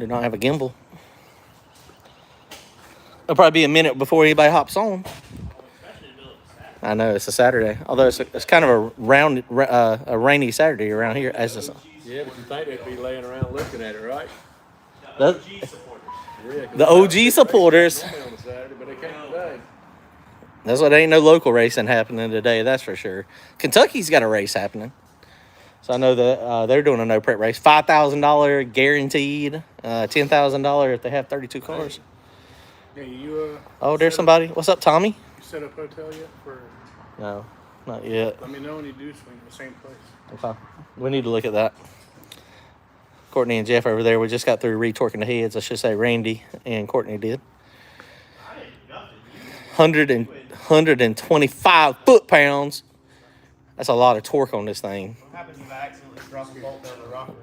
Do not have a gimbal. It'll probably be a minute before anybody hops on. I know it's a Saturday, although it's kind of a rainy Saturday around here. As yeah, but you think they'd be laying around looking at it, right? The OG supporters. On a Saturday, but they can't today. That's why there ain't no local racing happening today. That's for sure. Kentucky's got a race happening, so I know that they're doing a no prep race. $5,000 guaranteed. $10,000 if they have 32 cars. Yeah, you. Oh, there's somebody. What's up, Tommy? You set up hotel yet? No, not yet. Let me know when you do swing the same place. Okay. We need to look at that. Courtney and Jeff over there, we just got through retorquing the heads. I should say Randy and Courtney did. 125 foot-pounds. That's a lot of torque on this thing. What happens if I accidentally drop a bolt down the rocker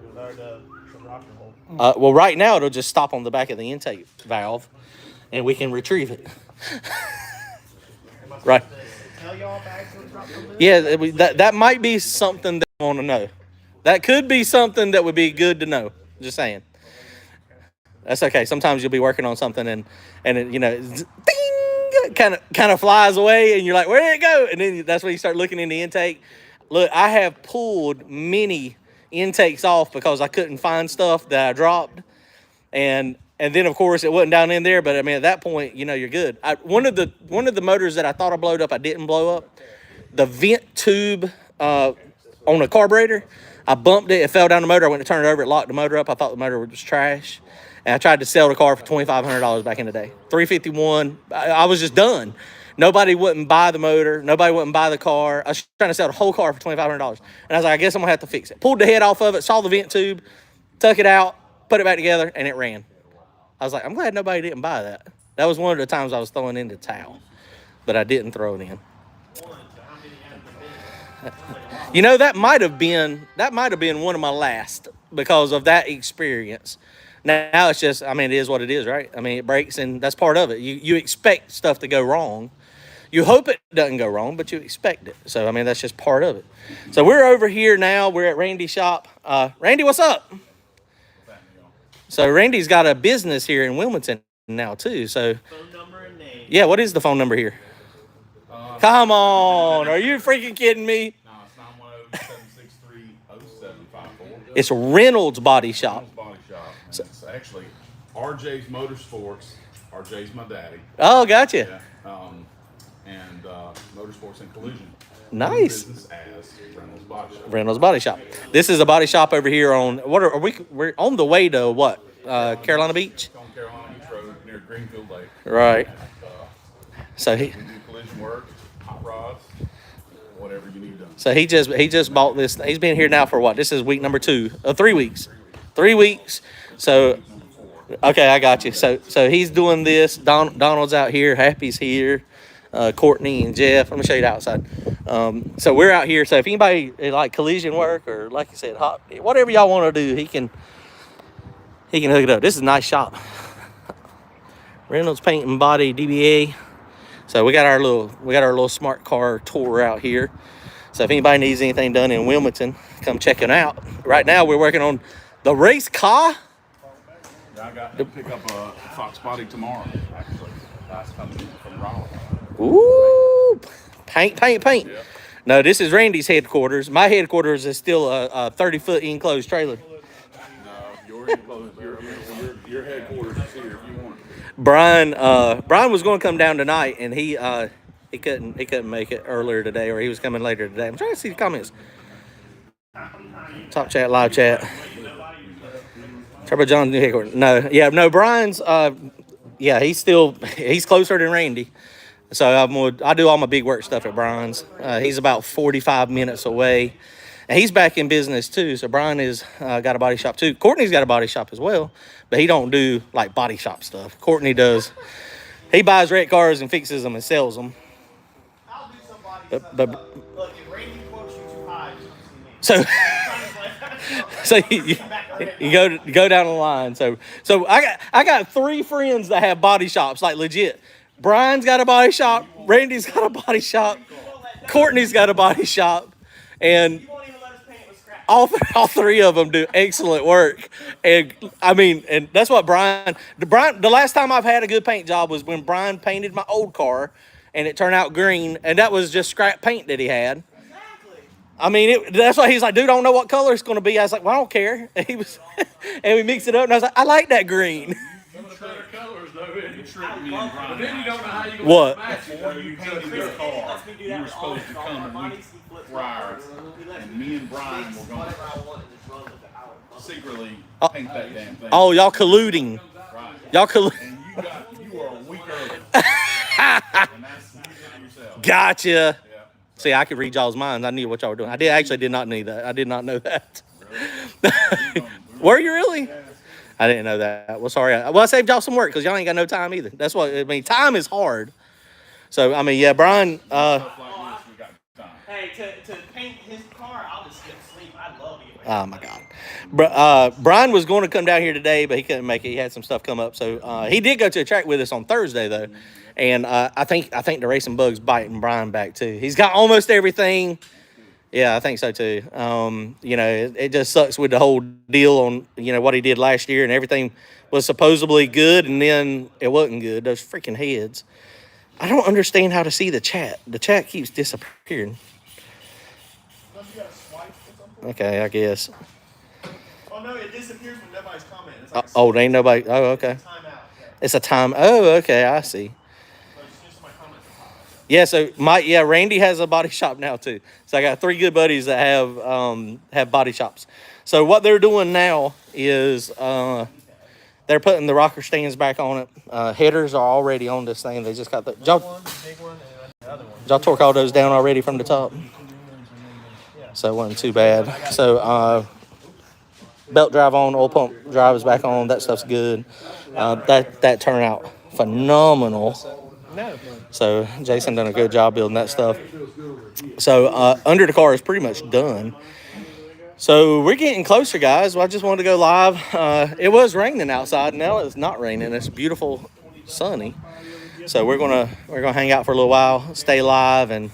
hole? Well, right now it'll just stop on the back of the intake valve, and we can retrieve it. Right. Tell y'all if I accidentally drop something? Yeah, that might be something that I want to know. That could be something that would be good to know. Just saying. That's okay. Sometimes you'll be working on something and it, ding, kind of flies away, and you're like, where did it go? And then that's when you start looking in the intake. Look, I have pulled many intakes off because I couldn't find stuff that I dropped, and then of course it wasn't down in there. But I mean, at that point, you're good. One of the motors that I thought I blowed up, I didn't blow up. The vent tube on the carburetor, I bumped it. It fell down the motor. I went to turn it over. It locked the motor up. I thought the motor was trash. And I tried to sell the car for $2,500 back in the day. $351. I was just done. Nobody wouldn't buy the motor. Nobody wouldn't buy the car. I was trying to sell the whole car for $2,500. And I was like, I guess I'm going to have to fix it. Pulled the head off of it, saw the vent tube, took it out, put it back together, and it ran. I was like, I'm glad nobody didn't buy that. That was one of the times I was throwing in the towel. But I didn't throw it in. That might have been one of my last because of that experience. Now it's just, it is what it is, right? It breaks, and that's part of it. You expect stuff to go wrong. You hope it doesn't go wrong, but you expect it. So, that's just part of it. So we're over here now. We're at Randy's shop. Randy, what's up? So Randy's got a business here in Wilmington now, too. So, Phone number and name. Yeah, what is the phone number here? Come on. Are you freaking kidding me? No, it's 910-763-0754. It's Reynolds Body Shop. Reynolds Body Shop. And it's actually RJ's Motorsports. RJ's my daddy. Oh, gotcha. Yeah. And Motorsports and Collision. Nice. Business as Reynolds Body Shop. Reynolds Body Shop. This is a body shop over here on we're on the way to what? Carolina Beach? It's on Carolina Beach Road near Greenfield Lake. Right. And, So we do collision work, hot rods, whatever you need done. So he just bought this. He's been here now for what? This is week number 2. 3 weeks. 3 weeks. So, okay, I got you. So he's doing this. Donald's out here. Happy's here. Courtney and Jeff. Let me show you the outside. So we're out here. So if anybody like collision work or like you said, hot, whatever y'all want to do, he can hook it up. This is a nice shop. Reynolds Paint and Body DBA. So we got our little smart car tour out here. So if anybody needs anything done in Wilmington, come check it out. Right now we're working on the race car. I got to pick up a Fox Body tomorrow, actually. That's coming from Raleigh. Ooh, paint. Yeah. No, this is Randy's headquarters. My headquarters is still a 30-foot enclosed trailer. No, your headquarters is here if you want it. Brian was going to come down tonight, and he couldn't make it earlier today, or he was coming later today. I'm trying to see the comments. Top chat, live chat. Turbo John's new headquarters. No, Brian's. He's closer than Randy. So I do all my big work stuff at Brian's. He's about 45 minutes away. And he's back in business too. So Brian is got a body shop too. Courtney's got a body shop as well, but he don't do like body shop stuff. Courtney does. He buys red cars and fixes them and sells them. I'll do some body stuff. Look, if Randy quotes you too high, you see me. So you go down the line. So I got 3 friends that have body shops, like legit. Brian's got a body shop. Randy's got a body shop. Courtney's got a body shop. And all three of them do excellent work. And I mean, and that's what Brian, the last time I've had a good paint job was when Brian painted my old car and it turned out green, and that was just scrap paint that he had. I mean, that's why he's like, dude, I don't know what color it's going to be. I was like, well, I don't care. And he was, and we mixed it up, and I was like, I like that green. Some of the better colors, though, isn't You it? tricked me and Brian. But then you don't know how you're going What? to match it. Before you painted your car, you were supposed to come a week prior, and me and Brian were going to secretly paint that damn thing. Oh, y'all colluding. Right. Y'all colluding. And you were a week early. And that's, you did it yourself. Gotcha. Yeah. See, I could read y'all's minds. I knew what y'all were doing. I did not need that. I did not know that. Were you really? I didn't know that. Well, sorry. Well, I saved y'all some work because y'all ain't got no time either. That's what I mean. Time is hard. So I mean, yeah, Brian. Stuff like this, we got time. Hey, to paint his car, I'll just skip sleep. I'd love to get Oh my God. Brian was going to come down here today, but he couldn't make it. He had some stuff come up, so he did go to a track with us on Thursday though, and I think the racing bug's biting Brian back too. He's got almost everything. Yeah, I think so too. You know, it just sucks with the whole deal on what he did last year, and everything was supposedly good, and then it wasn't good. Those freaking heads. I don't understand how to see the chat. The chat keeps disappearing. Okay, I guess. Oh no, it disappears when nobody's commenting. It's like Oh, there ain't nobody. Oh, okay. timeout. Yeah. It's a time. Oh, okay, I see. So it's just my comments are popping up. Yeah, so Randy has a body shop now too. So I got 3 good buddies that have body shops. So what they're doing now is they're putting the rocker stands back on it. Headers are already on this thing. They just got the Big one, and the other one. y'all torque all those down already from the top. So it wasn't too bad. So belt drive on, oil pump drive is back on. That stuff's good. That turned out phenomenal. So Jason done a good job building that stuff. So under the car is pretty much done. So we're getting closer, guys. Well, I just wanted to go live. It was raining outside. Now it's not raining. It's beautiful, sunny. So we're gonna hang out for a little while, stay live, and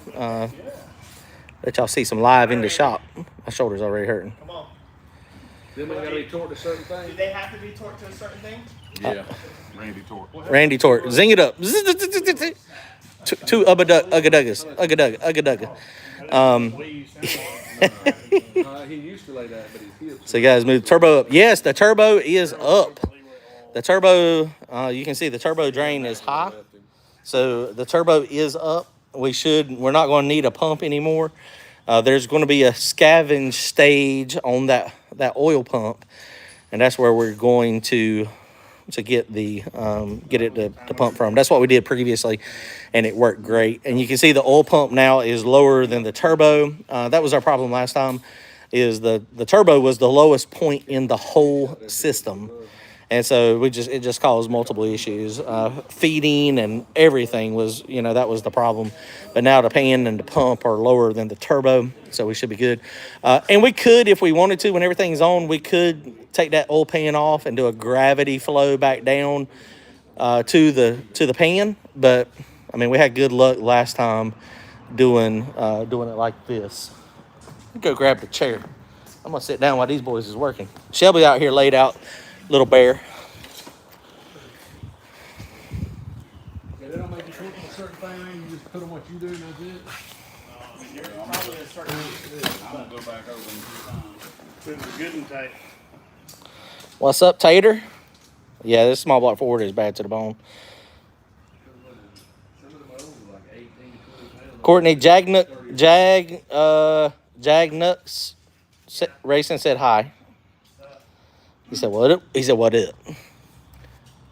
let y'all see some live in the shop. My shoulder's already hurting. Come on. Then they got to be torqued to certain Do things. they have to be torqued to a certain thing? Yeah. Randy torque. Randy torque, zing it up. Two ugga-dugga. He used to lay that, but his hips. So guys, move the turbo up. Yes, the turbo is up. The turbo, you can see the turbo drain is high. So the turbo is up. We're not going to need a pump anymore. There's going to be a scavenge stage on that oil pump, and that's where we're going to get it to pump from. That's what we did previously, and it worked great. And you can see the oil pump now is lower than the turbo. That was our problem last time. Is the turbo was the lowest point in the whole system. And so it just caused multiple issues. Feeding and everything was, that was the problem. But now the pan and the pump are lower than the turbo, so we should be good. And we could, if we wanted to, when everything's on, we could take that oil pan off and do a gravity flow back down to the pan. But I mean, we had good luck last time doing it like this. Go grab the chair. I'm gonna sit down while these boys is working. Shelby out here laid out. Little bear. Yeah, they don't make you torque on a certain thing. You just put on what you do, and that's it. You're probably a certain I'm gonna go back over and It's good and tight. What's up, Tater? Yeah, this small block Ford is bad to the bone. Some of them old are like 18 to 20 pounds. Courtney Jagnuts Racing said hi. He said what up? He said what up?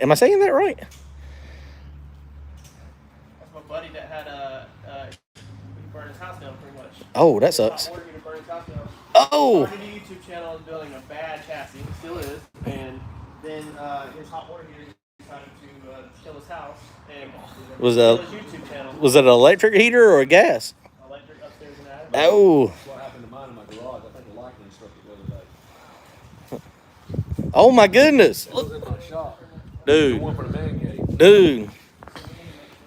Am I saying that right? That's my buddy that had he burned his house down pretty much. Oh, that sucks. Ordered me to burn his house down. Oh, Started a YouTube channel, is building a bad chassis, still is, and then his hot water heater decided to kill his house and Was kill that- his YouTube channel. was it an electric heater or a gas? Electric upstairs in the attic. Oh, What happened to mine in my garage? I think the lightning struck it the other day. oh my goodness, It was in my shop. dude, One for the man cave. dude,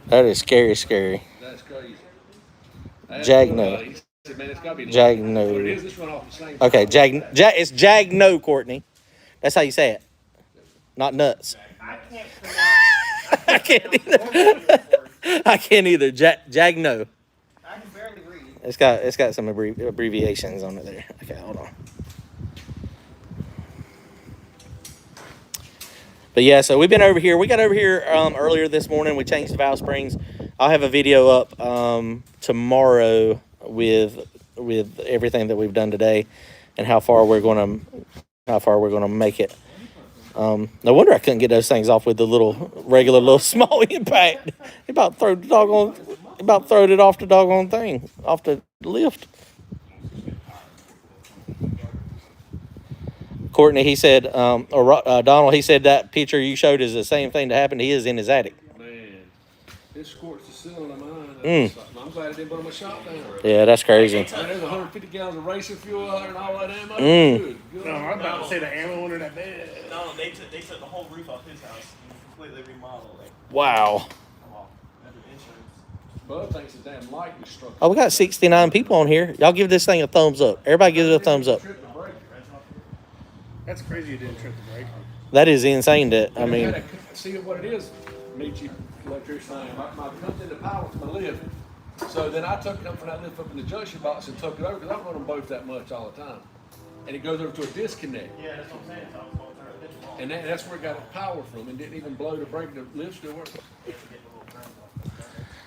that is scary. That's crazy. Jagnut. He Man, it's got to be Jagno. What it is, this run off the same. Okay, it's Jagno, Courtney. That's how you say it. Not nuts. I can't pronounce. I can't either. I can't either. Jagno. I can barely read. It's got some abbreviations on it there. Okay, hold on. But yeah, so we've been over here. We got over here earlier this morning. We changed the valve springs. I'll have a video up tomorrow with everything that we've done today and how far we're gonna make it. No wonder I couldn't get those things off with the regular little small impact. He about throwed it off the doggone thing, off the lift. Courtney, he said, Donald, he said that picture you showed is the same thing that happened to his in his attic. Man, this scorched the ceiling of mine. Mm. I'm glad it didn't burn my shop down. Yeah, that's crazy. Man, there's 150 gallons of racing fuel out there and all that ammo. Mm. Good. No, I'm about to say the ammo under that bed. No, they took the whole roof off his house and completely remodeled it. Wow. That's insurance. Bud thinks the damn light was struck. Oh, we got 69 people on here. Y'all give this thing a thumbs up. Everybody give it a thumbs up. That's crazy you didn't trip the brake. That is insane that, I mean, See what it is, meet you electrician. My comes into power from the lift. So then I took it up from that lift up in the junction box and took it over because I don't run them both that much all the time. And it goes over to a disconnect. Yeah, that's what I'm saying. So I was going to turn the bitch on. And that's where it got its power from and didn't even blow the brake. The lift still worked.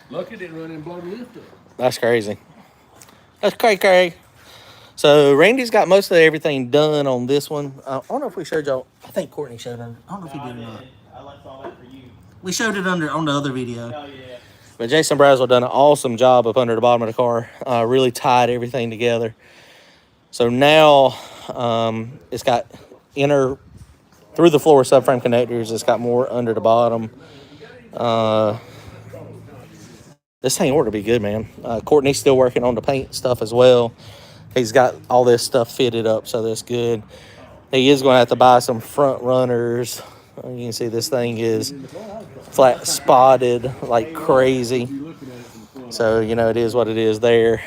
Lucky it didn't run and blow the lift up. that's crazy. That's cray. So Randy's got most of everything done on this one. I don't know if we showed y'all. I think Courtney showed under. I don't know if he did or not. I left all that for you. We showed it on the other video. Oh, yeah. But Jason Braswell done an awesome job up under the bottom of the car. Really tied everything together. So now it's got inner through the floor subframe connectors. It's got more under the bottom. This thing ought to be good, man. Courtney's still working on the paint stuff as well. He's got all this stuff fitted up, so that's good. He is going to have to buy some front runners. You can see this thing is flat spotted like crazy. So, you know, it is what it is there.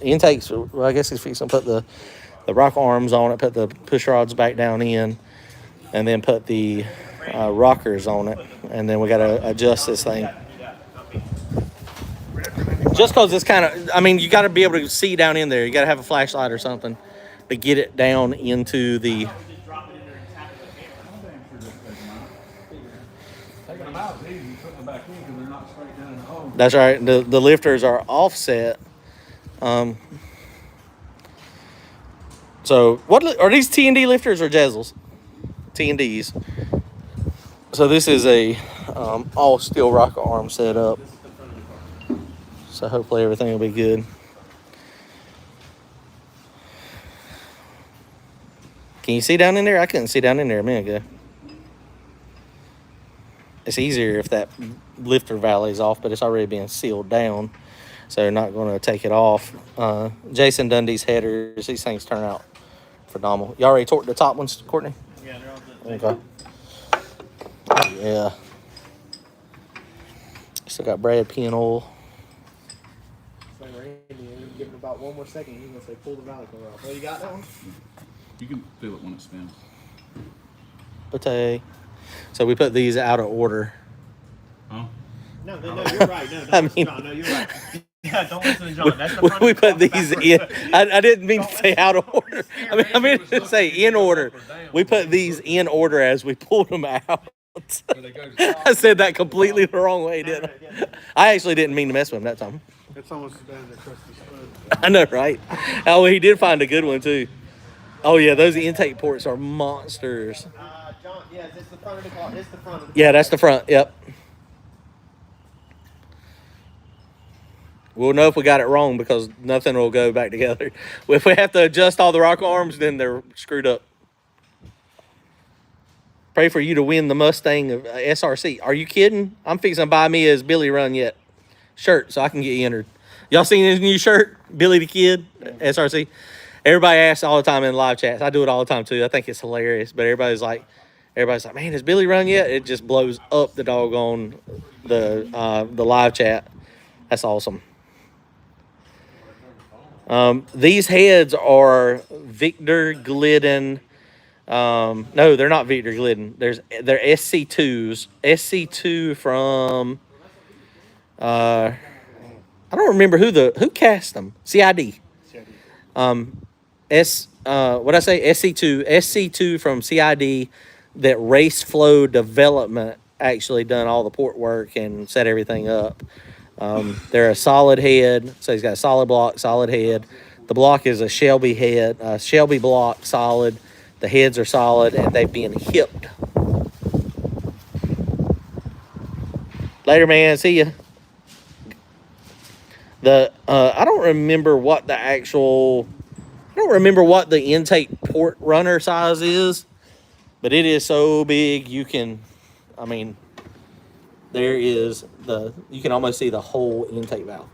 Intakes, well, I guess he's fixing to put the rock arms on it, put the push rods back down in, and then put the rockers on it. And then we got to adjust this thing. Just because it's kind of, I mean, you got to be able to see down in there. You got to have a flashlight or something to get it down into the. Taking them out is easy, putting them back in because they're not straight down in the hole. That's right. The lifters are offset. So what are these T&D lifters or Jezels? T&Ds. So this is a all steel rocker arm setup. So hopefully everything will be good. Can you see down in there? I couldn't see down in there a minute ago. It's easier if that lifter valley is off, but it's already being sealed down. So they're not going to take it off. Jason Dundee's headers, these things turn out phenomenal. You already torqued the top ones, Courtney? Yeah, they're all good. Okay. Yeah. Still got Brad Pin oil. Give it about one more second. He's going to say pull the valley cover off. Oh, you got that one? You can feel it when it spins. Pate. So we put these out of order. Oh. No, you're right. No, I mean- John. No, you're right. Yeah, don't listen to John. That's the front We of the put car, the these back in. front. I didn't mean to say out of order. I mean to say in order. We put these in order as we pulled them out. I said that completely the wrong way, didn't I? I actually didn't mean to mess with him that time. That's almost as bad as a crusty spud. I know, right? Oh, he did find a good one, too. Oh, yeah, those intake ports are monsters. John, yeah, is this the front of the car? It's the front of the Yeah, that's the front. Yep. We'll know if we got it wrong because nothing will go back together. If we have to adjust all the rock arms, then they're screwed up. Pray for you to win the Mustang of SRC. Are you kidding? I'm fixing to buy me as Billy Run Yet shirt so I can get entered. Y'all seen his new shirt? Billy the Kid, SRC. Everybody asks all the time in live chats. I do it all the time too. I think it's hilarious. But everybody's like, man, has Billy run yet? It just blows up the doggone the live chat. That's awesome. These heads are Victor Glidden. No, they're not Victor Glidden. They're SC2s. SC2 from I don't remember who cast them. CID. What I say? SC2 from CID that Race Flow Development actually done all the port work and set everything up. They're a solid head, so he's got a solid block, solid head. The block is a Shelby head, Shelby block, solid. The heads are solid, and they've been hipped. Later, man. See ya. I don't remember what the intake port runner size is, but it is so big you can, you can almost see the whole intake valve.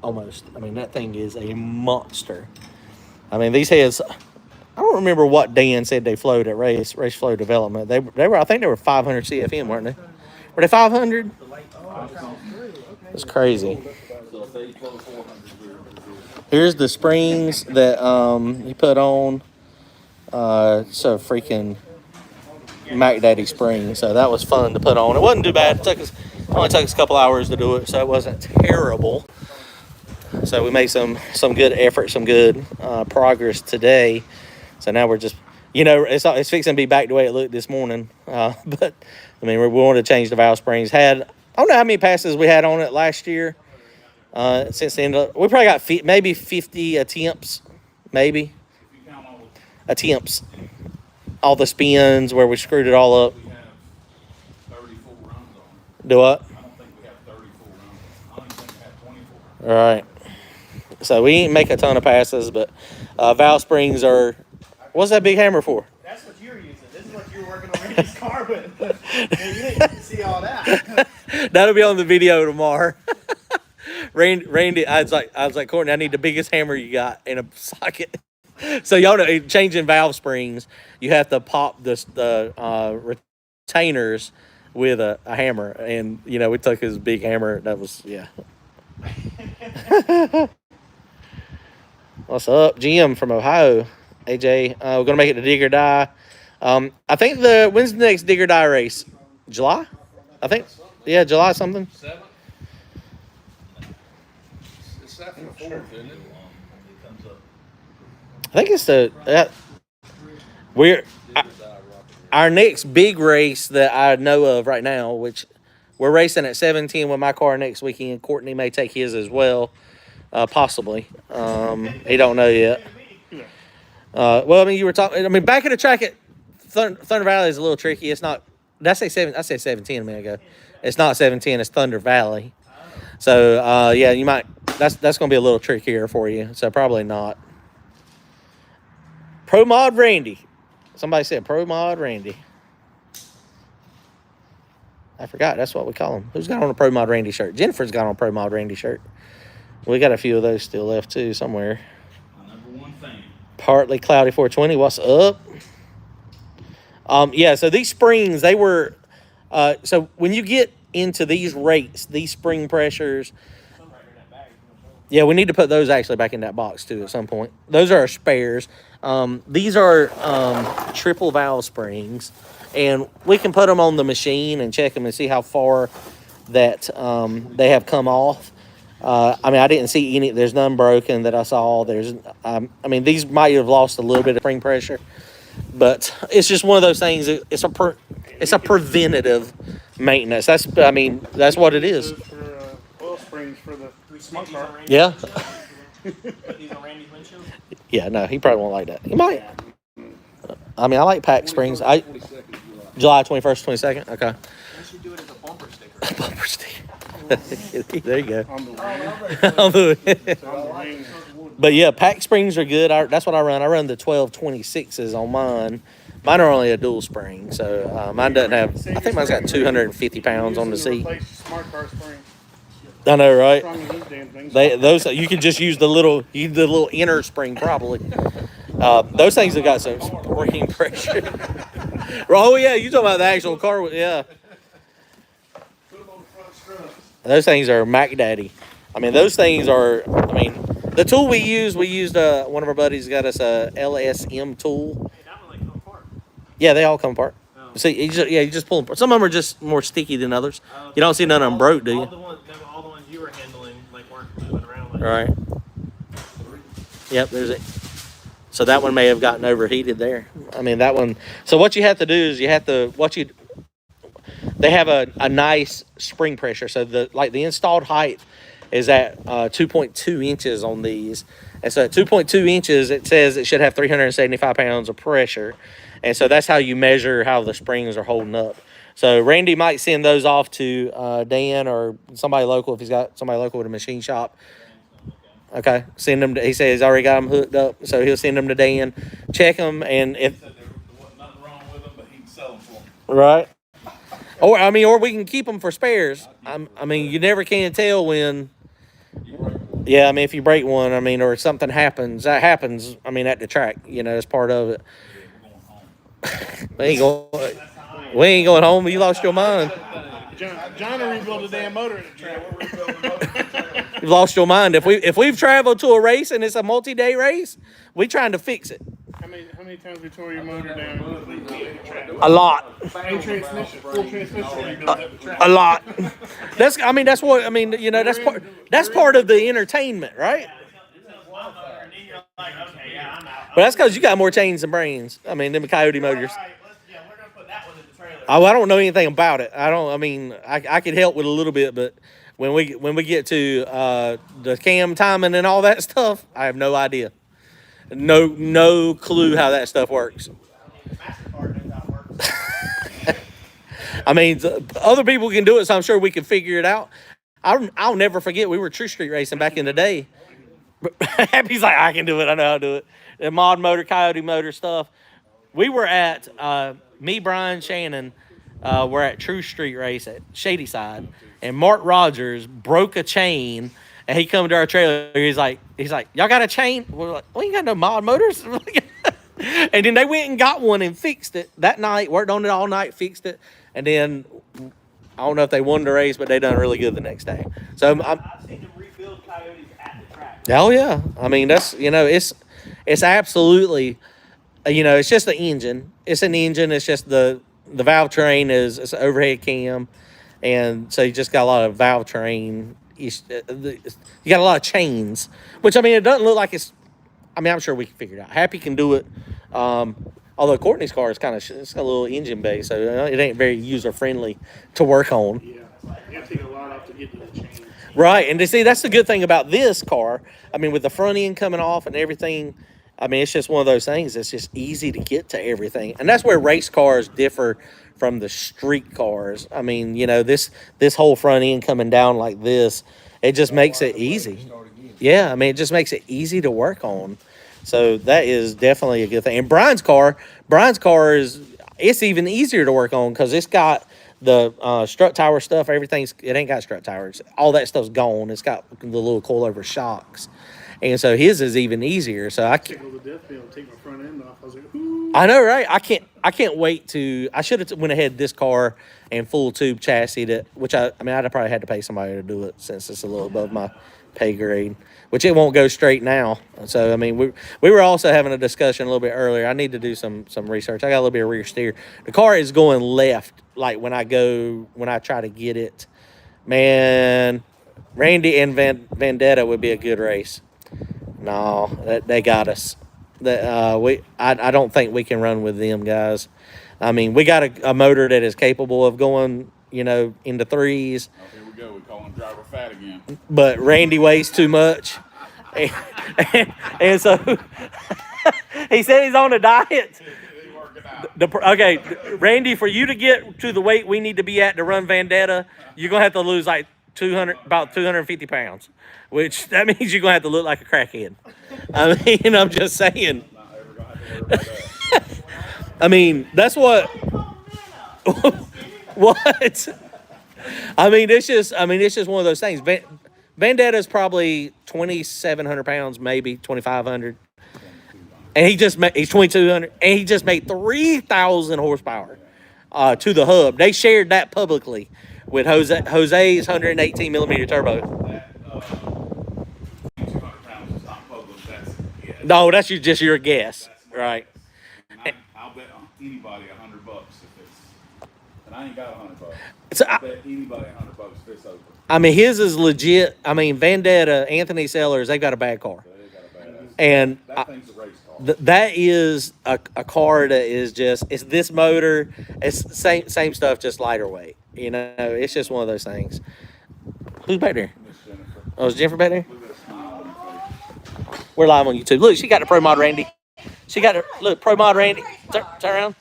Almost. That thing is a monster. These heads, I don't remember what Dan said they flowed at Race Flow Development. They were, I think they were 500 CFM, weren't they? Were they 500? That's crazy. Here's the springs that you put on. So freaking Mac Daddy springs. So that was fun to put on. It wasn't too bad. It only took us a couple hours to do it, so it wasn't terrible. So we made some good effort, some good progress today. So now we're just, it's fixing to be back the way it looked this morning. But we wanted to change the valve springs. I don't know how many passes we had on it last year. Since the end of, we probably got maybe 50 attempts, maybe attempts. All the spins where we screwed it all up. We have 30 full runs on it. Do what? I don't think we have 30 full runs. I don't think we have 24. All right. So we didn't make a ton of passes, but valve springs are. What's that big hammer for? That's what you were using. This is what you were working on Randy's car with. You didn't see all that. That'll be on the video tomorrow. Randy, I was like, Courtney, I need the biggest hammer you got in a socket. So y'all know, changing valve springs, you have to pop the retainers with a hammer, and we took his big hammer. That was What's up, Jim from Ohio? AJ, we're gonna make it to Dig or Die. I think when's the next Dig or Die race? July? I think. Yeah, July something. 7th? It's 7th or 4th, isn't it? I think it's our next big race that I know of right now, which we're racing at 17 with my car next weekend. Courtney may take his as well, possibly. He don't know yet. You were talking. Back at the track at Thunder Valley is a little tricky. It's not. Did I say 7? I said 17 a minute ago. It's not 17. It's Thunder Valley. So you might. That's going to be a little trickier for you. So probably not. Pro Mod Randy. Somebody said Pro Mod Randy. I forgot. That's what we call him. Who's got on a Pro Mod Randy shirt? Jennifer's got on a Pro Mod Randy shirt. We got a few of those still left too somewhere. My number one fan. Partly Cloudy 420. What's up? So these springs, they were so when you get into these rates, these spring pressures. Yeah, we need to put those actually back in that box too at some point. Those are our spares. These are triple valve springs, and we can put them on the machine and check them and see how far that they have come off. I didn't see any. There's none broken that I saw. These might have lost a little bit of spring pressure, but it's just one of those things. It's a preventative maintenance. That's what it is. For oil springs for the smart car. Yeah. These on Randy's windshield? Yeah, no, he probably won't like that. He might. I like pack springs. July 21st, 22nd. Okay. You should do it as a bumper sticker. Bumper sticker. There you go. On the wing. But yeah, pack springs are good. That's what I run. I run the 1226s on mine. Mine are only a dual spring, so mine doesn't have. I think mine's got 250 pounds on the seat. Smart car spring. I know, right? Strong as those damn things. Those you can just use the little inner spring probably. Those things have got some spring pressure. Oh yeah, you talking about the actual car? Yeah. Those things are Mac Daddy. Those things are. The tool we used one of our buddies got us a LSM tool. Hey, that one like come apart. Yeah, they all come apart. Oh. See, you just pull them apart. Some of them are just more sticky than others. Okay. You don't see none of them broke, do you? All the ones you were handling like weren't moving around. Like All right. Yep, there's it. So that one may have gotten overheated there. I mean, that one. So what you have to do is they have a nice spring pressure. So the installed height is at 2.2 inches on these. And so at 2.2 inches, it says it should have 375 pounds of pressure. And so that's how you measure how the springs are holding up. So Randy might send those off to Dan or somebody local if he's got somebody local with a machine shop. Okay, send them. He says he's already got them hooked up, so he'll send them to Dan, check them, and He if said there wasn't nothing wrong with them, but he'd sell them for them. right, or we can keep them for spares. I mean, you never can tell when. Yeah, I mean, if you break one, I mean, or something happens, that happens. I mean, at the track, it's part of it. we ain't going home. You lost your mind. John will rebuild a damn motor in the track. You've lost your mind. If we've traveled to a race and it's a multi-day race, we trying to fix it. How many times we tore your motor down completely in the track? A lot. And transmission, full transmission rebuilt at the track. A lot. That's part of the entertainment, right? But that's because you got more chains than brains. I mean, them Coyote motors. We're gonna put that one in the trailer. I don't know anything about it. I could help with a little bit, but when we get to the cam timing and all that stuff, I have no idea. No clue how that stuff works. I mean, other people can do it, so I'm sure we can figure it out. I'll never forget, we were True Street racing back in the day. Happy's like, I can do it. I know how to do it. The mod motor, Coyote motor stuff. We were at, me, Brian, Shannon, we're at True Street race at Shady Side, and Mark Rogers broke a chain, and he come to our trailer. He's like, y'all got a chain? We're like, we ain't got no mod motors. And then they went and got one and fixed it that night, worked on it all night, fixed it. And then, I don't know if they won the race, but they done really good the next day. So I've seen them rebuild Coyotes at the track. oh yeah, I mean that's it's absolutely, it's just the engine. It's an engine. It's just the valve train is it's an overhead cam, and so you just got a lot of valve train. You got a lot of chains, which I mean it doesn't look like it's. I mean I'm sure we can figure it out. Happy can do it. Although Courtney's car is it's got a little engine bay, so it ain't very user friendly to work on. Yeah, you have to take a lot off to get to the chain. Right, and to see that's the good thing about this car. I mean, with the front end coming off and everything, I mean, it's just one of those things. It's just easy to get to everything, and that's where race cars differ from the street cars. I mean, this whole front end coming down like this, it just makes it easy. Yeah, I mean, it just makes it easy to work on. So that is definitely a good thing. And Brian's car it's even easier to work on because it's got the strut tower stuff. It ain't got strut towers. All that stuff's gone. It's got the little coilover shocks. And so his is even easier. So I can't. Tickled to death to be able to take my front end off. I was like, ooh. I know, right? I can't wait to. I should have went ahead this car and full tube chassis'd it, which I'd have probably had to pay somebody to do it since it's a little above my pay grade, which it won't go straight now. So I mean, we were also having a discussion a little bit earlier. I need to do some research. I got a little bit of rear steer. The car is going left, like when I try to get it. Man, Randy and Vendetta would be a good race. No, they got us. I don't think we can run with them guys. I mean, we got a motor that is capable of going, into threes. Oh, here we go. We call him driver fat again. But Randy weighs too much. And so he said he's on a diet. Okay, Randy, for you to get to the weight we need to be at to run Vendetta, you're going to have to lose like about 250 pounds, which that means you're going to have to look like a crackhead. I mean, I'm just saying. I mean, that's what. What? I mean, it's just one of those things. Vendetta is probably 2,700 pounds, maybe 2,500, and he's 2,200, and he just made 3,000 horsepower to the hub. They shared that publicly with Jose's 118 millimeter turbo. That 200 pounds is not No, that's just your guess, That's my right? guess. And I'll bet anybody $100 if it's. And I ain't got $100. So I bet anybody $100 if it's open. I mean, his is legit. I mean, Vendetta, Anthony Sellers, they got a bad car, They got a badass. and That thing's a race car. that is a car that is just it's this motor. It's same stuff, just lighter weight. You know, it's just one of those things. Who's back there? Miss Jennifer. Oh, is Jennifer back there? Look at that smile on your face. We're live on YouTube. Look, she got the Pro Mod Randy. She got the look Pro Mod Randy. Turn around.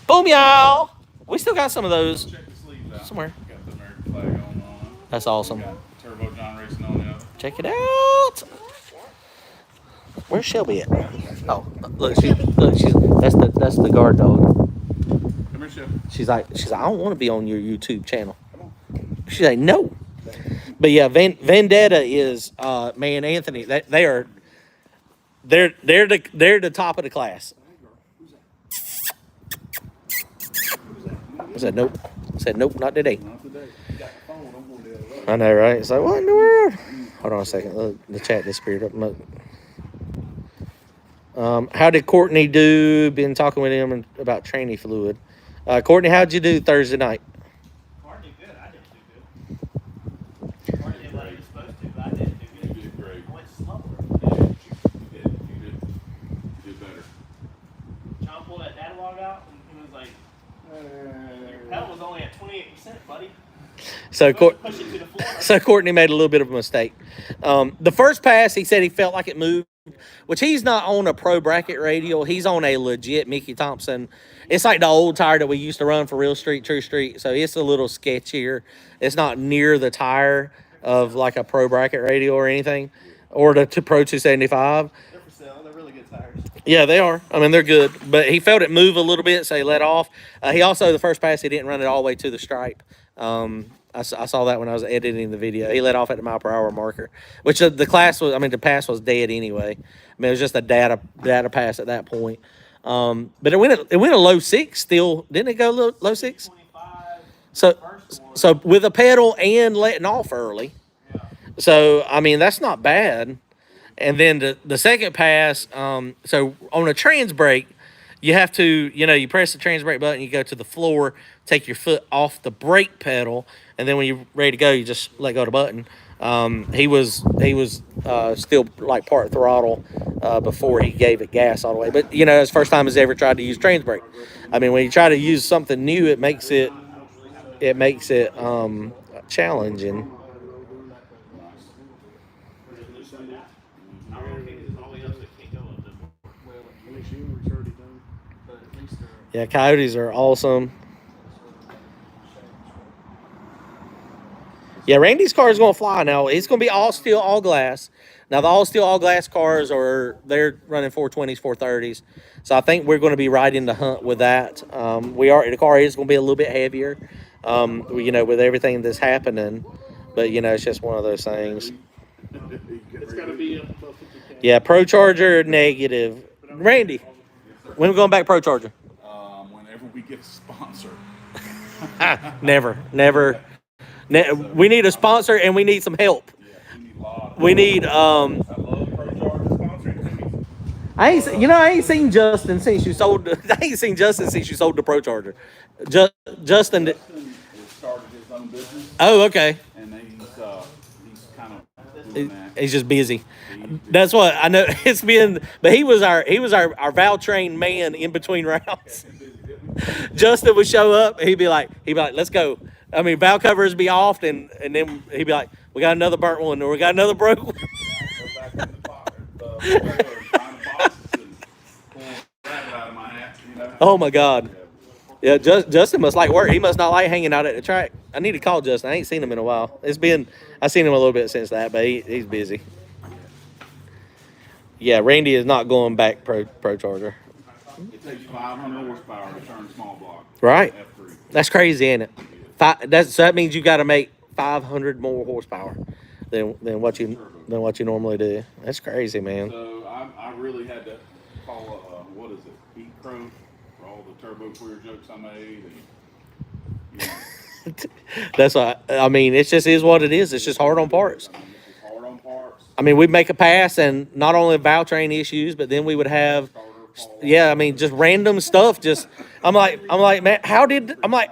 Boom, y'all. We still got some of those Check the sleeves out. somewhere. Got the American flag on one. That's awesome. Got Turbo John Racing on the other. Check it out. Where's Shelby at? Oh, look, she's that's the guard dog. Come here, Chef. She's like, I don't want to be on your YouTube channel. She's like, no. But yeah, Vendetta is man, Anthony. They're the top of the class. I said nope. I said nope, not today. Not today. You got the phone. I'm going the other way. I know, right? It's like, what in the world? Hold on a second. Look, the chat disappeared. Look. How did Courtney do? Been talking with him about tranny fluid. Courtney, how'd you do Thursday night? Courtney good. I didn't do good. Courtney did what he was supposed to, but I didn't do good. You did great. I went slower. Yeah, you did better. John pulled that data log out, and he was like, "Your pedal was only at 28%, buddy. So, Push it to the floor." So Courtney made a little bit of a mistake. The first pass, he said he felt like it moved, which he's not on a pro bracket radial. He's on a legit Mickey Thompson. It's like the old tire that we used to run for Real Street, True Street. So it's a little sketchier. It's not near the tire of like a pro bracket radial or anything, or the Pro 275. They're for sale. They're really good tires. Yeah, they are. I mean, they're good. But he felt it move a little bit, so he let off. He also, the first pass, he didn't run it all the way to the stripe. I saw that when I was editing the video. He let off at the mile per hour marker, which the pass was dead anyway. I mean, it was just a data pass at that point. But it went a low 6 still. Didn't it go low 6? 25. So with a pedal and letting off early. So, I mean, that's not bad. And then the second pass, so on a trans brake, you have to, you press the trans brake button, you go to the floor, take your foot off the brake pedal, and then when you're ready to go, you just let go of the button. He was still like part throttle before he gave it gas all the way. But, it's the first time he's ever tried to use trans brake. I mean, when you try to use something new, it makes it challenging. Yeah, Coyotes are awesome. Yeah, Randy's car is going to fly now. It's going to be all steel, all glass. Now, the all steel, all glass cars they're running 420s, 430s. So I think we're going to be right in the hunt with that. The car is going to be a little bit heavier, with everything that's happening. But, it's just one of those things. It's got to be a Yeah, Pro Charger negative. Randy, when are we going back Pro Charger? Whenever we get a sponsor. Never. We need a sponsor and we need some help. Yeah, we need a lot. We need I love Pro Charger sponsoring. I ain't seen Justin since you sold the Pro Charger. Justin Has started his own business, Oh, okay. and he's kind of doing that. He's just busy. That's what I know. It's been, but he was our Valtrain man in between rounds. Justin would show up. He'd be like, let's go. I mean, valve covers be off, and then he'd be like, we got another burnt one, or we got another broke one. Go back in the pocket, find the boxes and pull a rabbit out of my hat. Oh my God. Yeah, Justin must like work. He must not like hanging out at the track. I need to call Justin. I ain't seen him in a while. I've seen him a little bit since that, but he's busy. Yeah, Randy is not going back Pro Charger. It takes 500 horsepower to turn small block. Right. F3. That's crazy, ain't it? So that means you got to make 500 more horsepower than what you normally do. That's crazy, man. So I really had to call what is it, Beat Pro for all the turbo queer jokes I made. And, That's what I mean. It just is what it is. It's just hard on parts. It's hard on parts. I mean, we'd make a pass, and not only valve train issues, but then we would have, yeah, I mean, just random stuff. Just, I'm like, man, how did, I'm like,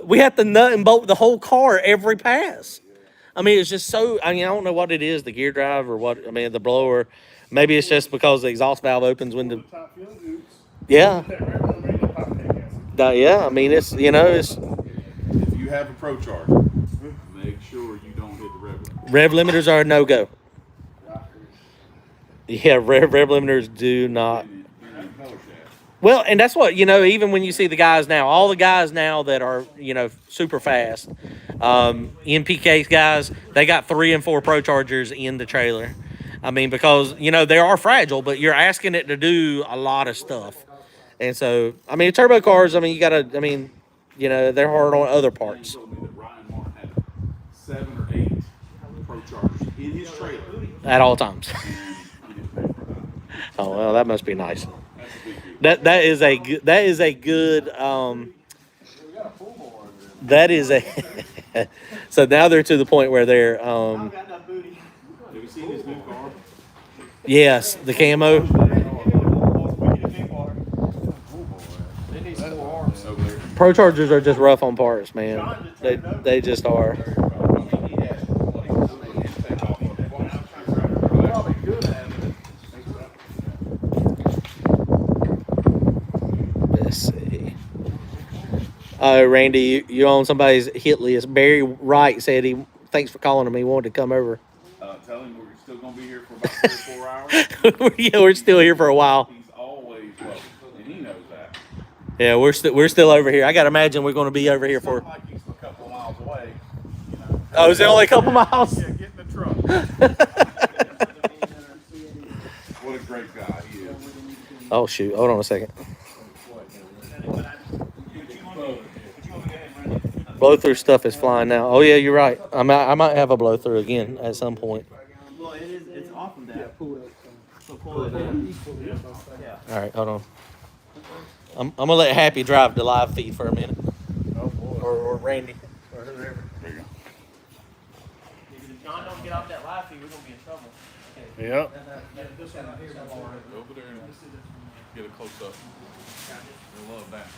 we have to nut and bolt the whole car every pass. I mean, it's just so, I mean, I don't know what it is, the gear drive or what, I mean, the blower. Maybe it's just because the exhaust valve opens when the, yeah. Yeah, I mean, it's, you know, it's. If you have a Pro Charger, make sure you don't hit the rev limiter. Rev limiters are a no-go. Yeah, rev limiters do not. Well, and that's what, you know, even when you see the guys now, all the guys now that are, you know, super fast, NPK guys, they got 3 and 4 Pro Chargers in the trailer. I mean, because, you know, they are fragile, but you're asking it to do a lot of stuff. And so, I mean, turbo cars, I mean, you got to, I mean, you know, they're hard on other parts. He told me that Ryan Martin had 7 or 8 Pro Chargers in his trailer. At all times. And he didn't pay for that. Oh, well, that must be nice. That's a big deal. That is a good, that is a good, that is a, so now they're to the point where they're, I've got enough booty. Have you seen his new car? yes, the camo. They need some more arms. Over there. Pro Chargers are just rough on parts, man. They just are. Probably good at it. Let's see. Oh, Randy, you on somebody's hit list. Barry Wright said he thanks for calling him. He wanted to come over. Tell him we're still going to be here for about 3 or 4 hours. Yeah, we're still here for a while. He's always welcome, and he knows that. Yeah, we're still over here. I gotta imagine we're going to be over here It's not for. like he's a couple of miles away. You know. Oh, is it only a couple miles? Yeah, get in the truck. What a great guy he is. Oh shoot! Hold on a second. Blow through stuff is flying now. Oh yeah, you're right. I might have a blow through again at some point. Well, it's off of that. So pull it in. Yeah. All right, hold on. I'm gonna let Happy drive the live feed for a minute. Oh boy. Or Randy. Or whoever. There you go. If John don't get off that live feed, we're gonna be in trouble. Yep. Over there and get a close up. You'll love that.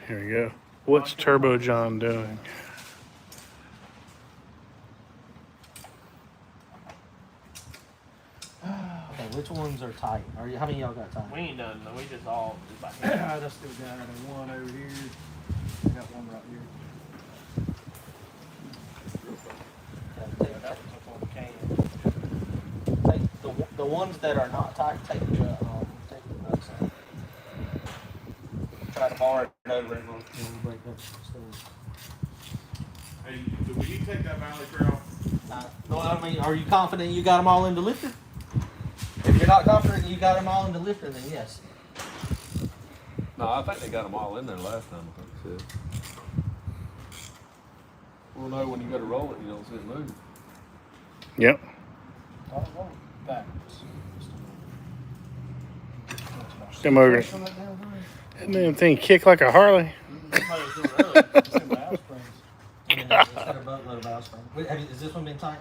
Here we go. What's Turbo John doing? Okay, which ones are tight? How many of y'all got tight? We ain't done. No, we just all. I just still got one over here. I got one right here. Take the ones that are not tight. Take the nuts out. Try to bar it over and we'll break up some stuff. Hey, do we need to take that Valley Trail? No, I mean, are you confident you got them all in the lifter? If you're not confident you got them all in the lifter, then yes. No, I think they got them all in there last time, I think so. Well, no, when you go to roll it, you don't see it move. Yep. Come over. That damn thing kick like a Harley. Has this one been tightened?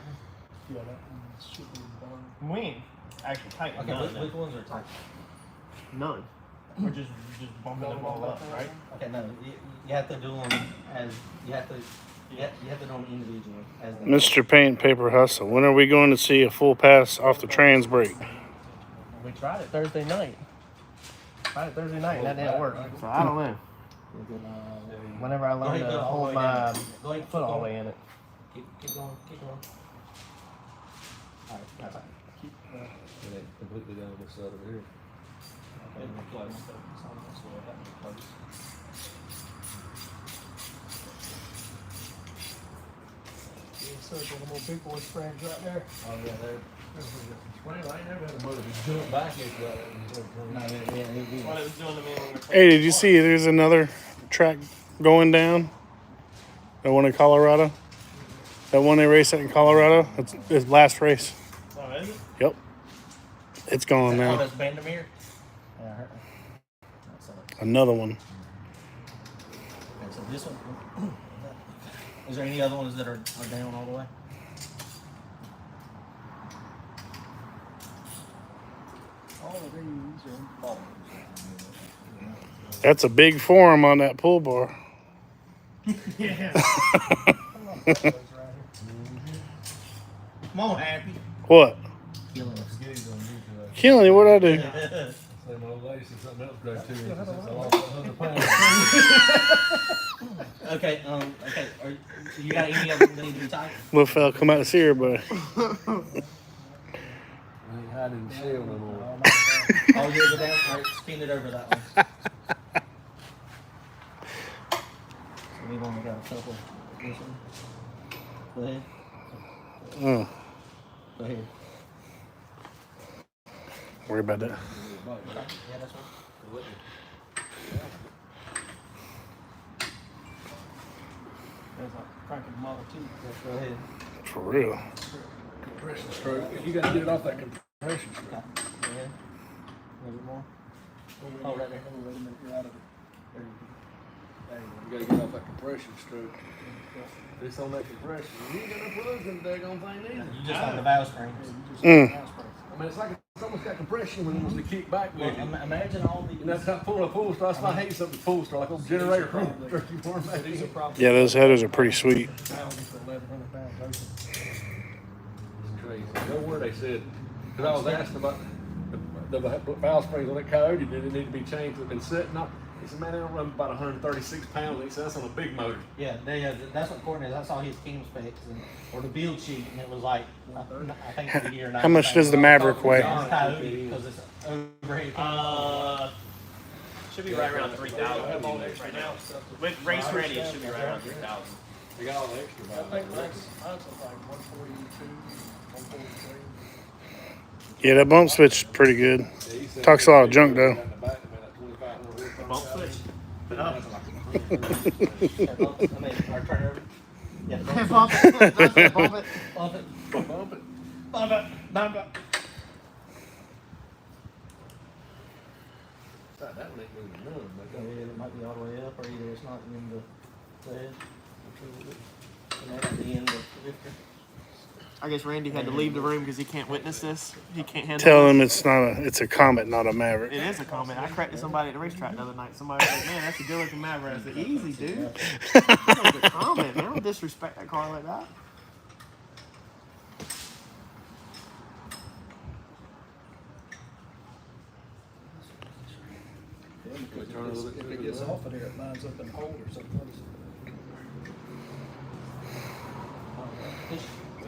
We ain't actually tight. Okay, which ones are tight? None. We're just bumping them all up, right? Okay, no, you have to do them as you have to do them individually. As Mr. Paint Paper Hustle. When are we going to see a full pass off the trans brake? We tried it Thursday night. And that didn't work. So I don't know. Whenever I learned to hold my foot all the way in it. Keep going. All right, that's fine. Completely down this side over here. Circle the more big boy springs right there. Oh yeah, there. Well, I ain't never had a motor just jump back into that. What it was doing to me when we were Hey, did you see there's another track going down? That one in Colorado? That one they raced at in Colorado? It's last race. Oh, is it? Yep. It's gone Oh, now. that's Vandermeer? Yeah, I heard that. That sucks. Another one. Okay, so this one. Is there any other ones that are down all the way? All of these are bottom. That's a big form on that pull bar. Yeah. Come on, Happy. What? Killing us. Killing you? What'd I do? Say my old lady said something else great too. Since I lost 100 pounds. Okay, you got any of them that need to be tight? Little fella come out to see her, but I ain't hiding in the shell no more. Oh, you're the down. All right, spin it over that one. So we've only got a couple. This one. Go ahead. Go ahead. worry about that. Yeah, that's one. There's like cranking the Model T. Go ahead. For real. Compression stroke. You got to get it off that compression stroke. Go ahead. A little bit more. Oh, right there. Wait a minute, you're out of it. There you go. You got to get off that compression stroke. It's on that compression. You ain't got no plugs in the daggone thing either. You just have the valve springs. I mean, it's like it's almost got compression when it wants to kick back with you. Imagine all these. And that's not pulling a pull star. That's why I hate something pull star, like a generator. Yeah, those headers are pretty sweet. It's crazy. Nowhere they said, because I was asking about the valve springs on that Coyote, did it need to be changed? They've been sitting up. He said, man, they don't run about 136 pounds. He said, that's on a big motor. Yeah, that's what Courtney is. I saw his team specs or the build sheet, and it was like, I think it's a year. How much does the Maverick weigh? Coyote, because it's overhead. Should be right around 3,000 right now. With race ready, it should be right around 3,000. They got all the extra valve. I think mine's like 142, 143. Yeah, that bump switch is pretty good. Talks a lot of junk though. Bump switch. I mean, our turnover. Yeah, bump it. Bump it. Bump it. Bump it. Bump it. Bump it. That one ain't moving none. Yeah, it might be all the way up, or either it's not in the bed. And that's at the end of the lifter. I guess Randy had to leave the room because he can't witness this. He can't handle Tell this. him it's a Comet, not a Maverick. It is a comment. I corrected somebody at the racetrack the other night. Somebody was like, man, that's a good looking Maverick. I said, easy, dude. That was a comment, man. Don't disrespect that car like that. If it gets off of there, it lines up in hold or something.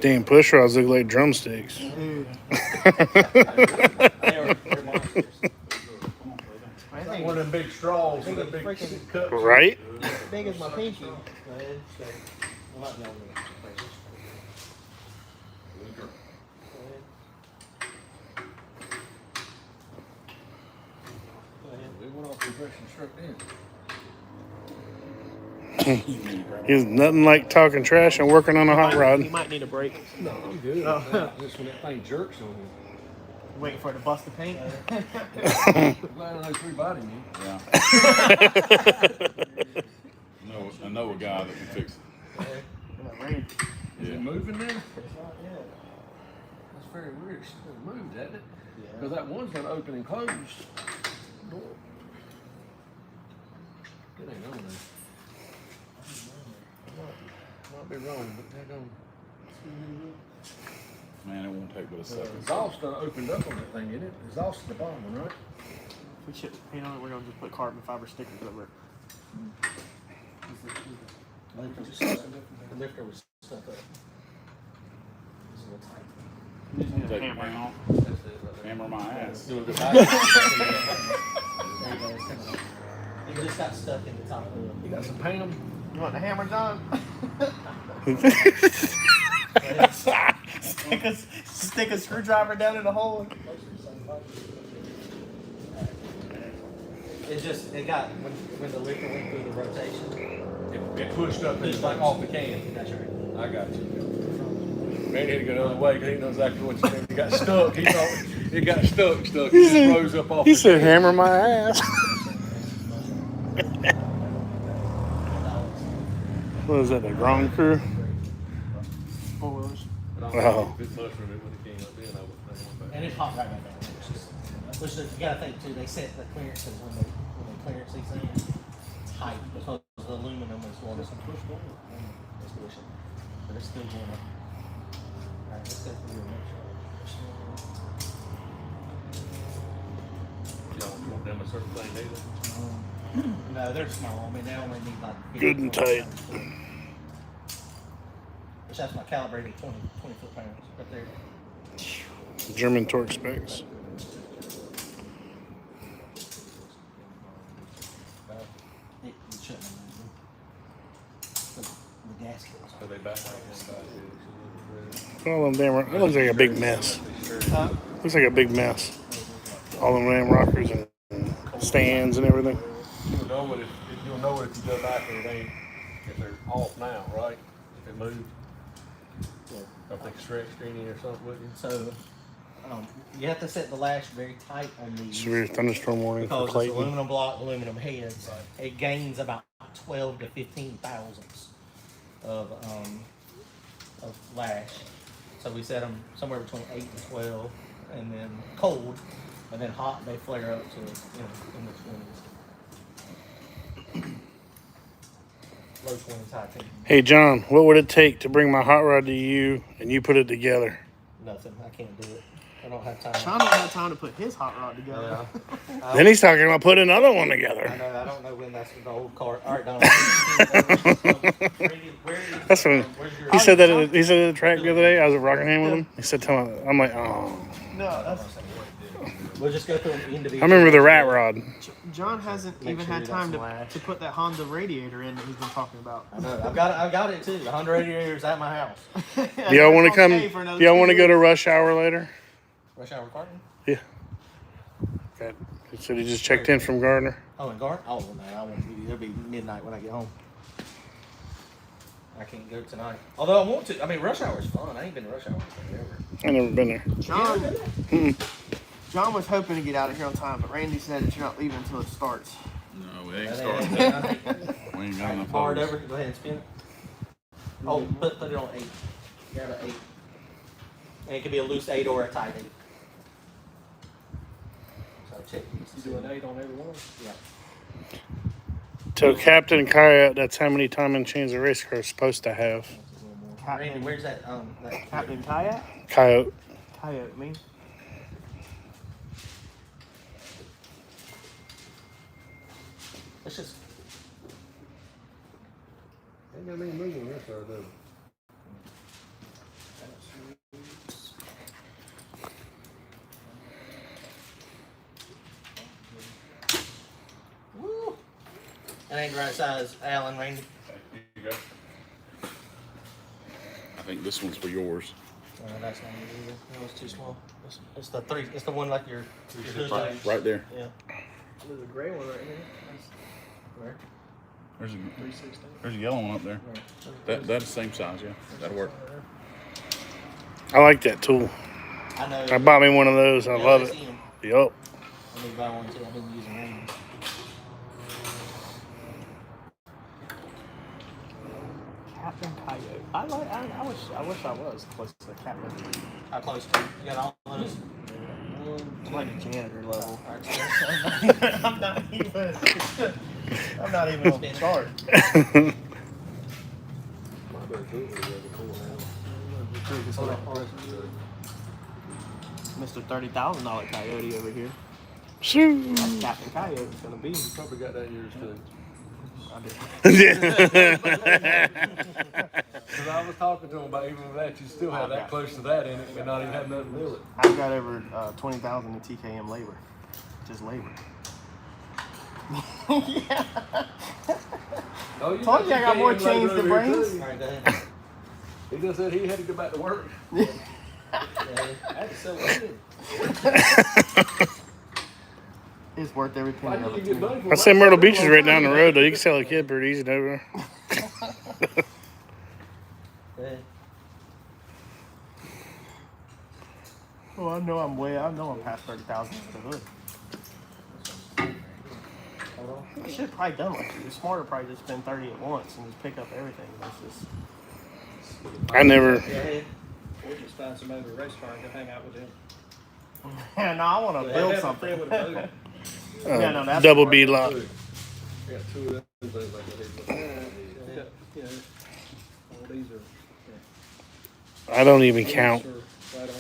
Damn push rods look like drumsticks. Dude. One of them big straws with them big cups. Right? Big as my pinky. Go ahead. Well, not the only one. Go ahead. Go ahead. We went off compression stroke in. He's nothing like talking trash and working on a hot You rod. might need a break. No, I'm good. Just when that thing jerks on you. Waiting for it to bust the paint. I'm glad I know 3 body me. Yeah. I know a guy that can fix it. Is Yeah. it moving now? That's very weird. It's moved, hasn't it? Because that one's gonna open and close. Door. It ain't on there. Might be wrong, but they're going. Man, it won't take but a second. Exhaust done opened up on that thing, isn't it? Exhaust is the bottom one, right? We should, we're going to just put carbon fiber stickers over it. The lifter was stuck up. It's a little tight. We just need a Take hammer. it off, hammer my ass. There you go. It's kind of, it just got stuck in the top of the. You got some Pam? You want the hammer, John? stick a screwdriver down in the hole. It got, when the lifter went through the rotation, It pushed up and it's like off the can. that's right. I got you. Randy had to go the other way because he knows exactly what you mean. He got stuck. He thought it got stuck. It just rose up off He the said hammer my ass. What is that, the Grom crew? Spoilers. Oh. If it's mushroom, it would have came up in, I would And it's hot right now. Which is, you gotta think too, they set the clearances when they clearance these things tight because the aluminum is going to some push one. It's pushing. But it's still going up. Alright, let's go through and make sure. Y'all want them a certain thing, either? No, they're small. I mean, they only need like 50, Good and 20 tight. pounds. Which that's my calibrated 20 foot-pounds right there. German torque specs. It shouldn't have moved. The gasket was So they back out inside. All them damn. It looks like a big mess. Looks like a big mess. All them damn rockers and stands and everything. You'll know it you'll know it if you go back and it ain't, if they're off now, right? If it moved. I think stretch screening or something, wouldn't you? So, you have to set the lash very tight on these Severe thunderstorm warning for because it's Clayton. aluminum block, aluminum heads. It gains about 12 to 15 thousandths of lash. So we set them somewhere between 8 and 12, and then cold, and then hot they flare up to in the 20s. Low 20s, high 10s. Hey John, what would it take to bring my hot rod to you and you put it together? Nothing. I can't do it. I don't have time. Sean don't have time to put his hot rod together. Yeah. Then he's talking about putting another one I together. know. I don't know when that's the old car. All right, Don. That's when he said that. He said at the track the other day. I was at Rockingham with him. He said, "Tell me," I'm like, "Oh." No, that's, We'll just go through them individually. I remember the rat rod. John hasn't Make even sure had you got time some lash. to put that Honda radiator in that he's been talking about. I know. I've got it too. The 100 radiators at my house. Do y'all want to come? Do y'all want to go to Rush Hour later? Rush hour Carton? Yeah. Okay. He said he just checked in from Gardner. Oh, and Gart? Oh, no, I won't be. It'll be midnight when I get home. I can't go tonight. Although I want to. I mean, rush hour is fun. I ain't been to rush hour forever. I never been there. John was hoping to get out of here on time, but Randy said that you're not leaving until it starts. No, we ain't That starting. ain't- We ain't got enough Hard hoes. over. Go ahead and spin it. Oh, put it on 8. Grab an 8. And it could be a loose 8 or a tight 8. So check these. You do an 8 on every one? Yeah. So Captain Coyote, that's how many timing chains a race car is supposed to have. Randy, where's that? That Captain Kayak? Coyote. Coyote, me. Let's just. Ain't got any moving this or though. Woo! That ain't the right size, Alan, Randy. Here you go. I think this one's for yours. That's not it either. That was too small. It's the 3. It's the one like your Right there. Yeah. There's a gray one right here. Where? There's a yellow one up there. That's the same size, yeah. That'll work. I like that tool. I know. I bought me one of those. I love it. Yup. I need to buy one too. I've been using Randy. Captain Coyote. I wish I was close to the captain. How close? You got all of those? I'm like a janitor level. All right, I'm not even on the chart. Mr. $30,000 Coyote over here. Shoot. That's Captain Coyote's gonna be. You probably got that yours too. Because I was talking to him about even with that, you still have that close to that in it, but not even have nothing to do with it. I've got over 20,000 in TKM labor, just labor. Yeah. Oh, you Told you I got more TKM chains labor than over here, brains. too. all right, go ahead. He just said he had to go back to work. That's so good. It's worth every Why penny of did it. you to get me. money for I said that? Myrtle Beach is right down the road, though. You can sell a kid pretty easy over there. Go ahead. Oh, I know I'm past 30,000 in the hood. I should have probably done like it's smarter probably just spend 30 at once and just pick up everything versus. I never. Yeah, or just find somebody with a race car and go hang out with them. Yeah, no, I want to build Have a something. friend with a boat. Yeah, no, that's Double smart. B lock. I got 2 of them. Things like that. Yeah. All these are. I don't even count These are right on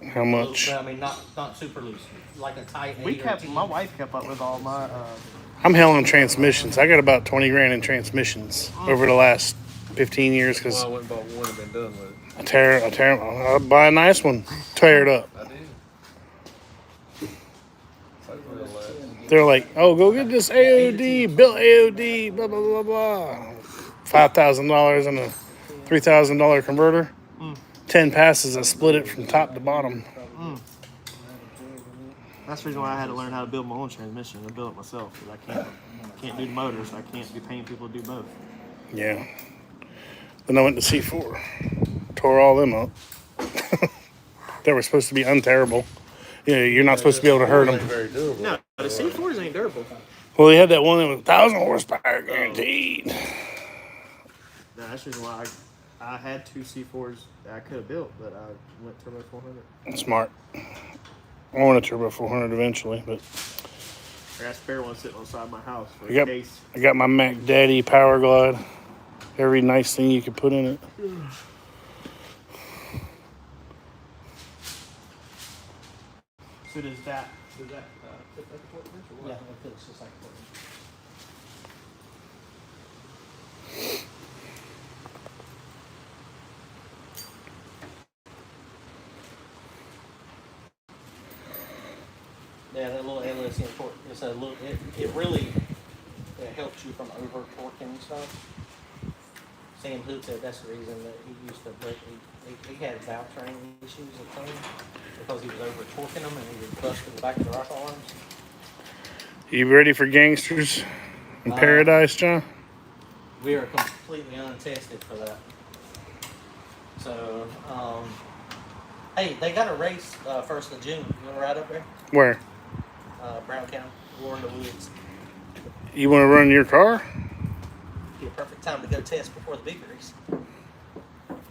it. how much. I mean, not super loose, like a tight. We 8 or kept 10. my wife kept up with all my. I'm hell on transmissions. I got about 20 grand in transmissions over the last 15 years because Well, I went and bought one and been done with it. I'll buy a nice one, tear it up. I did. That's real last. They're like, oh, go get this AOD, built AOD, blah, blah, blah, blah. $5,000 and a $3,000 converter. 10 passes, I split it from top to bottom. That's the reason why I had to learn how to build my own transmission and build it myself. Because I can't do the motors. I can't be paying people to do both. Yeah. Then I went to C4, tore all them up. They were supposed to be unterrible. You know, you're not supposed to be able to hurt them. Very durable. No, the C4s ain't durable. Well, they had that one that was 1,000 horsepower guaranteed. No, that's the reason why I had 2 C4s that I could have built, but I went turbo 400. Smart. I want a turbo 400 eventually, but I got a spare one sitting on the side of my house for Yep. a case. I got my Mac Daddy Power Glide. Every nice thing you could put in it. So does that fit that support bench or what? Yeah, it feels just like. Yeah, that little LS import. It's a little. It really helps you from over torquing stuff. Sam Hood said that's the reason that he used to break. He had valve train issues at times because he was over torquing them and he was busting the back of the rock arms. You ready for gangsters in paradise, John? We are completely untested for that. So, hey, they got a race 1st of June. You want to ride up there? Where? Brown County, War in the Woods. You want to run your car? Be a perfect time to go test before the big race.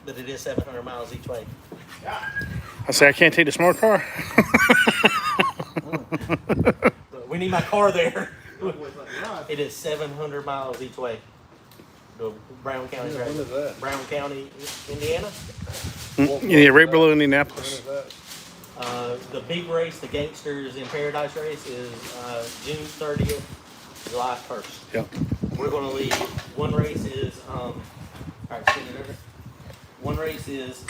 But it is 700 miles each way. I say I can't take the smart car. But we need my car there. It is 700 miles each way. The Brown County When is race. that? Brown County, Indiana. Yeah, right below Indianapolis. When is that? The big race, the Gangsters in Paradise race, is June 30th, July 1st. Yep. We're going to leave. One race is, all right, send it over. One race is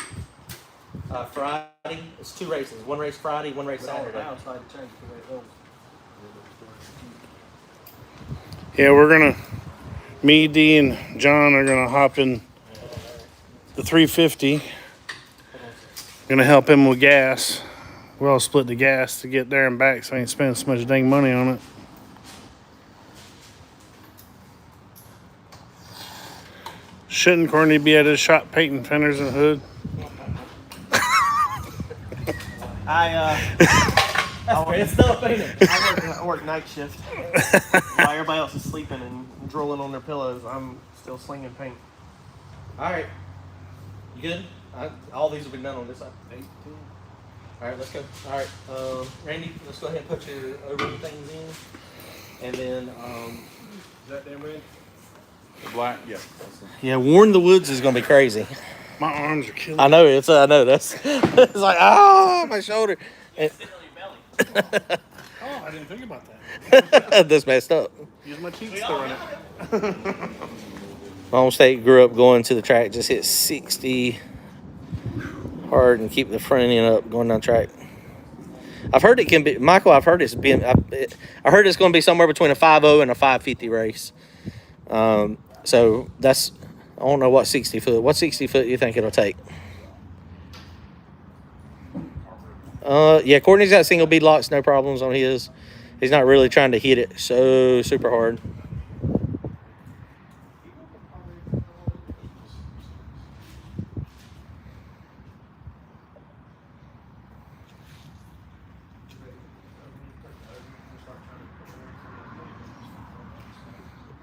Friday. It's 2 races. One race Friday, one race Saturday. Now it's trying to change the way it goes. Yeah, we're gonna. Me, D, and John are gonna hop in the 350. Gonna help him with gas. We'll all split the gas to get there and back, so I ain't spending so much dang money on it. Shouldn't Courtney be at his shop painting fenders and hood? It's stuff, ain't it? I work night shift. While everybody else is sleeping and drooling on their pillows, I'm still slinging paint. All right. You good? All these will be done on this side. 18. All right, let's go. All right, Randy, let's go ahead and put your overall things in. And then, Is that damn red? The black, yeah. Yeah, War in the Woods is gonna be crazy. My arms are killing I know it's. I know that's. It's like my shoulder. And- Oh, I didn't think about that. that's messed up. Use my cheeks to run it. My home state grew up going to the track, just hit 60 hard and keep the front end up going down track. I've heard it can be, Michael. I've heard it's been. I heard it's going to be somewhere between a 5.0 and a 5.50 race. So that's. I don't know what 60 foot. What 60 foot you think it'll take? Yeah, Courtney's got single bead locks, no problems on his. He's not really trying to hit it so super hard.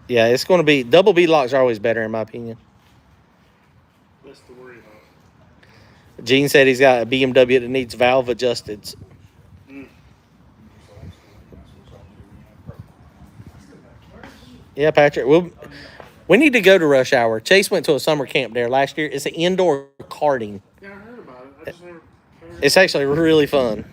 Yeah, it's going to be double B locks are always better in my opinion. Less to worry about. Gene said he's got a BMW that needs valve adjusted. Yeah, Patrick. We need to go to Rush Hour. Chase went to a summer camp there last year. It's an indoor karting. Yeah, I heard about it. I just never It's actually really fun.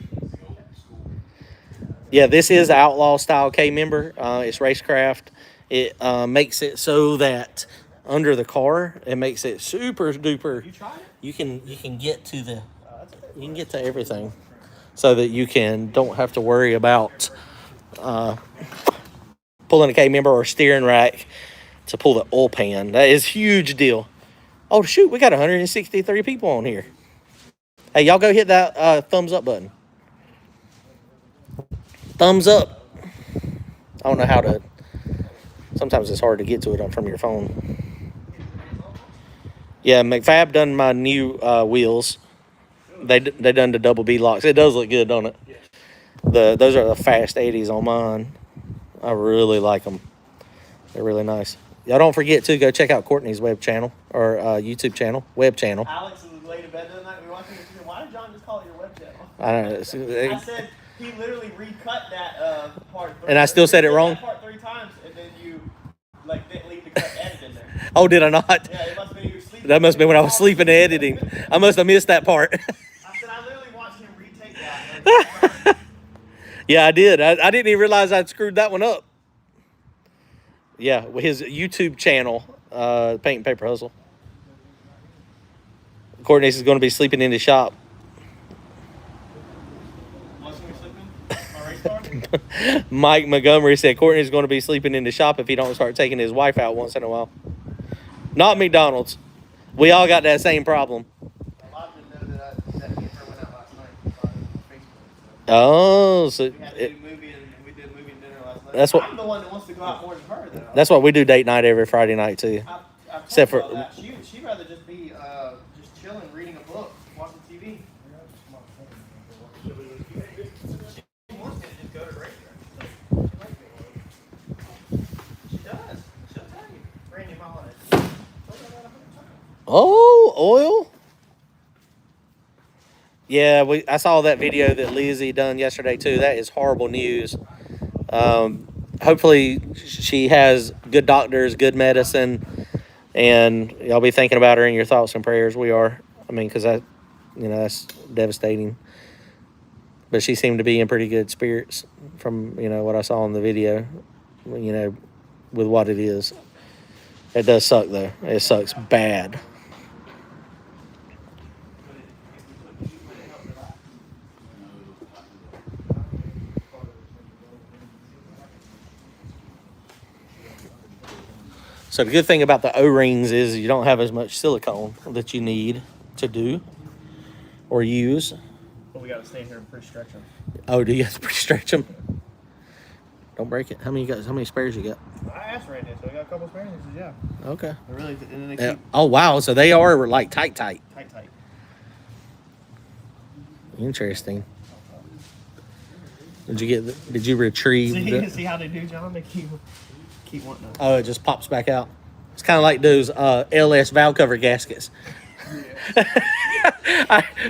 Yeah, this is Outlaw style K member. It's racecraft. It makes it so that under the car, it makes it super duper. You can get to everything, so that you don't have to worry about pulling a K member or steering rack to pull the oil pan. That is a huge deal. Oh shoot, we got 163 people on here. Hey, y'all go hit that thumbs up button. Thumbs up. I don't know how to. Sometimes it's hard to get to it from your phone. Yeah, McFab done my new wheels. They done the double B locks. It does look good, don't it? Those are the fast 80s on mine. I really like them. They're really nice. Y'all don't forget to go check out Courtney's web channel or YouTube channel, web channel. Alex was laid in bed the other night. We were watching it. She said, "Why did John just call it your web channel?" I don't know. I said he literally recut that part. And I still said it wrong? That part 3 times, and then you didn't leave the cut edit in there. Oh, did I not? Yeah, it must have been you were sleeping. That must have been when I was sleeping and editing. I must have missed that part. I said I literally watched him retake that. Yeah, I did. I didn't even realize I'd screwed that one up. Yeah, his YouTube channel, Paint and Paper Hustle. Courtney's is going to be sleeping in the shop. Mike Montgomery said Courtney's going to be sleeping in the shop if he don't start taking his wife out once in a while. Not McDonald's. We all got that same problem. A lot of them know that me and her went out last night on Facebook. Oh, so We had to do a movie and we did a movie and dinner last night. That's what- I'm the one that wants to go out more than her though. that's what we do date night every Friday night too. I've Except talked for- about that. She'd rather just be just chilling, reading a book, watching TV. She wants me to just go to the racetrack. She does. She'll tell you. Randy Mullen. Oh, oil. Yeah, I saw that video that Lizzie done yesterday too. That is horrible news. Hopefully she has good doctors, good medicine, and y'all be thinking about her in your thoughts and prayers. We are. I mean, because that's devastating. But she seemed to be in pretty good spirits from what I saw in the video. With what it is, it does suck though. It sucks bad. So the good thing about the O-rings is you don't have as much silicone that you need to do or use. But we gotta stay here and stretch them. Oh, do you have to stretch them? Don't break it. How many spares you got? I asked Randy, so we got a couple spares. He said, yeah. Okay. They're really, and then they Yeah. keep Oh wow, so they are like tight. tight. Interesting. Did you retrieve See how they do, John? They keep wanting to. Oh, it just pops back out. It's kind of like those LS valve cover gaskets.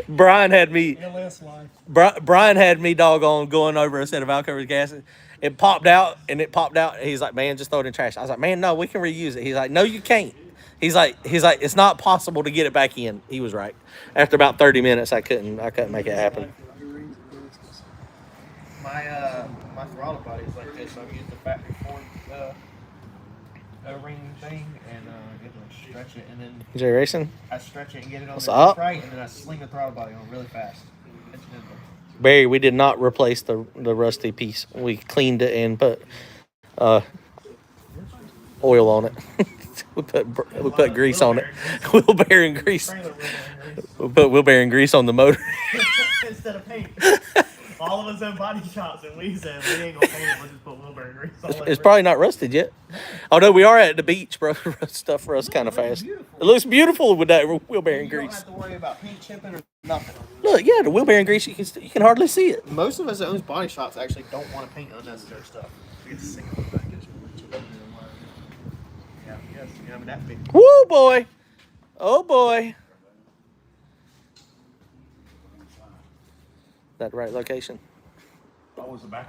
Brian had me. LS life. Brian had me doggone going over a set of valve cover gaskets. It popped out. He's like, man, just throw it in trash. I was like, man, no, we can reuse it. He's like, no, you can't. He's like, it's not possible to get it back in. He was right. After about 30 minutes, I couldn't make it happen. My throttle body is like this. So I use the factory Ford O-ring thing and stretch it, and then J Racing? I stretch it and get it on What's the up? right, and then I sling the throttle body on really fast. Barry, we did not replace the rusty piece. We cleaned it and put oil on it. we put grease on it. Wheel bearing grease. We put wheel bearing grease on the motor. Instead of paint. All of us have body shops, and we said we ain't gonna paint it. We'll just put wheel bearing grease on it. It's probably not rusted yet. Although we are at the beach, bro. Stuff rusts kind of fast. It looks beautiful with that wheel bearing You don't grease. have to worry about paint chipping or nothing. Look, yeah, the wheel bearing grease, you can hardly see it. Most of us that owns body shops actually don't want to paint unnecessary stuff. We get sick of the package. Yes, you know, that big. Woo, boy. Oh, boy. That the right location? Oh, was it back?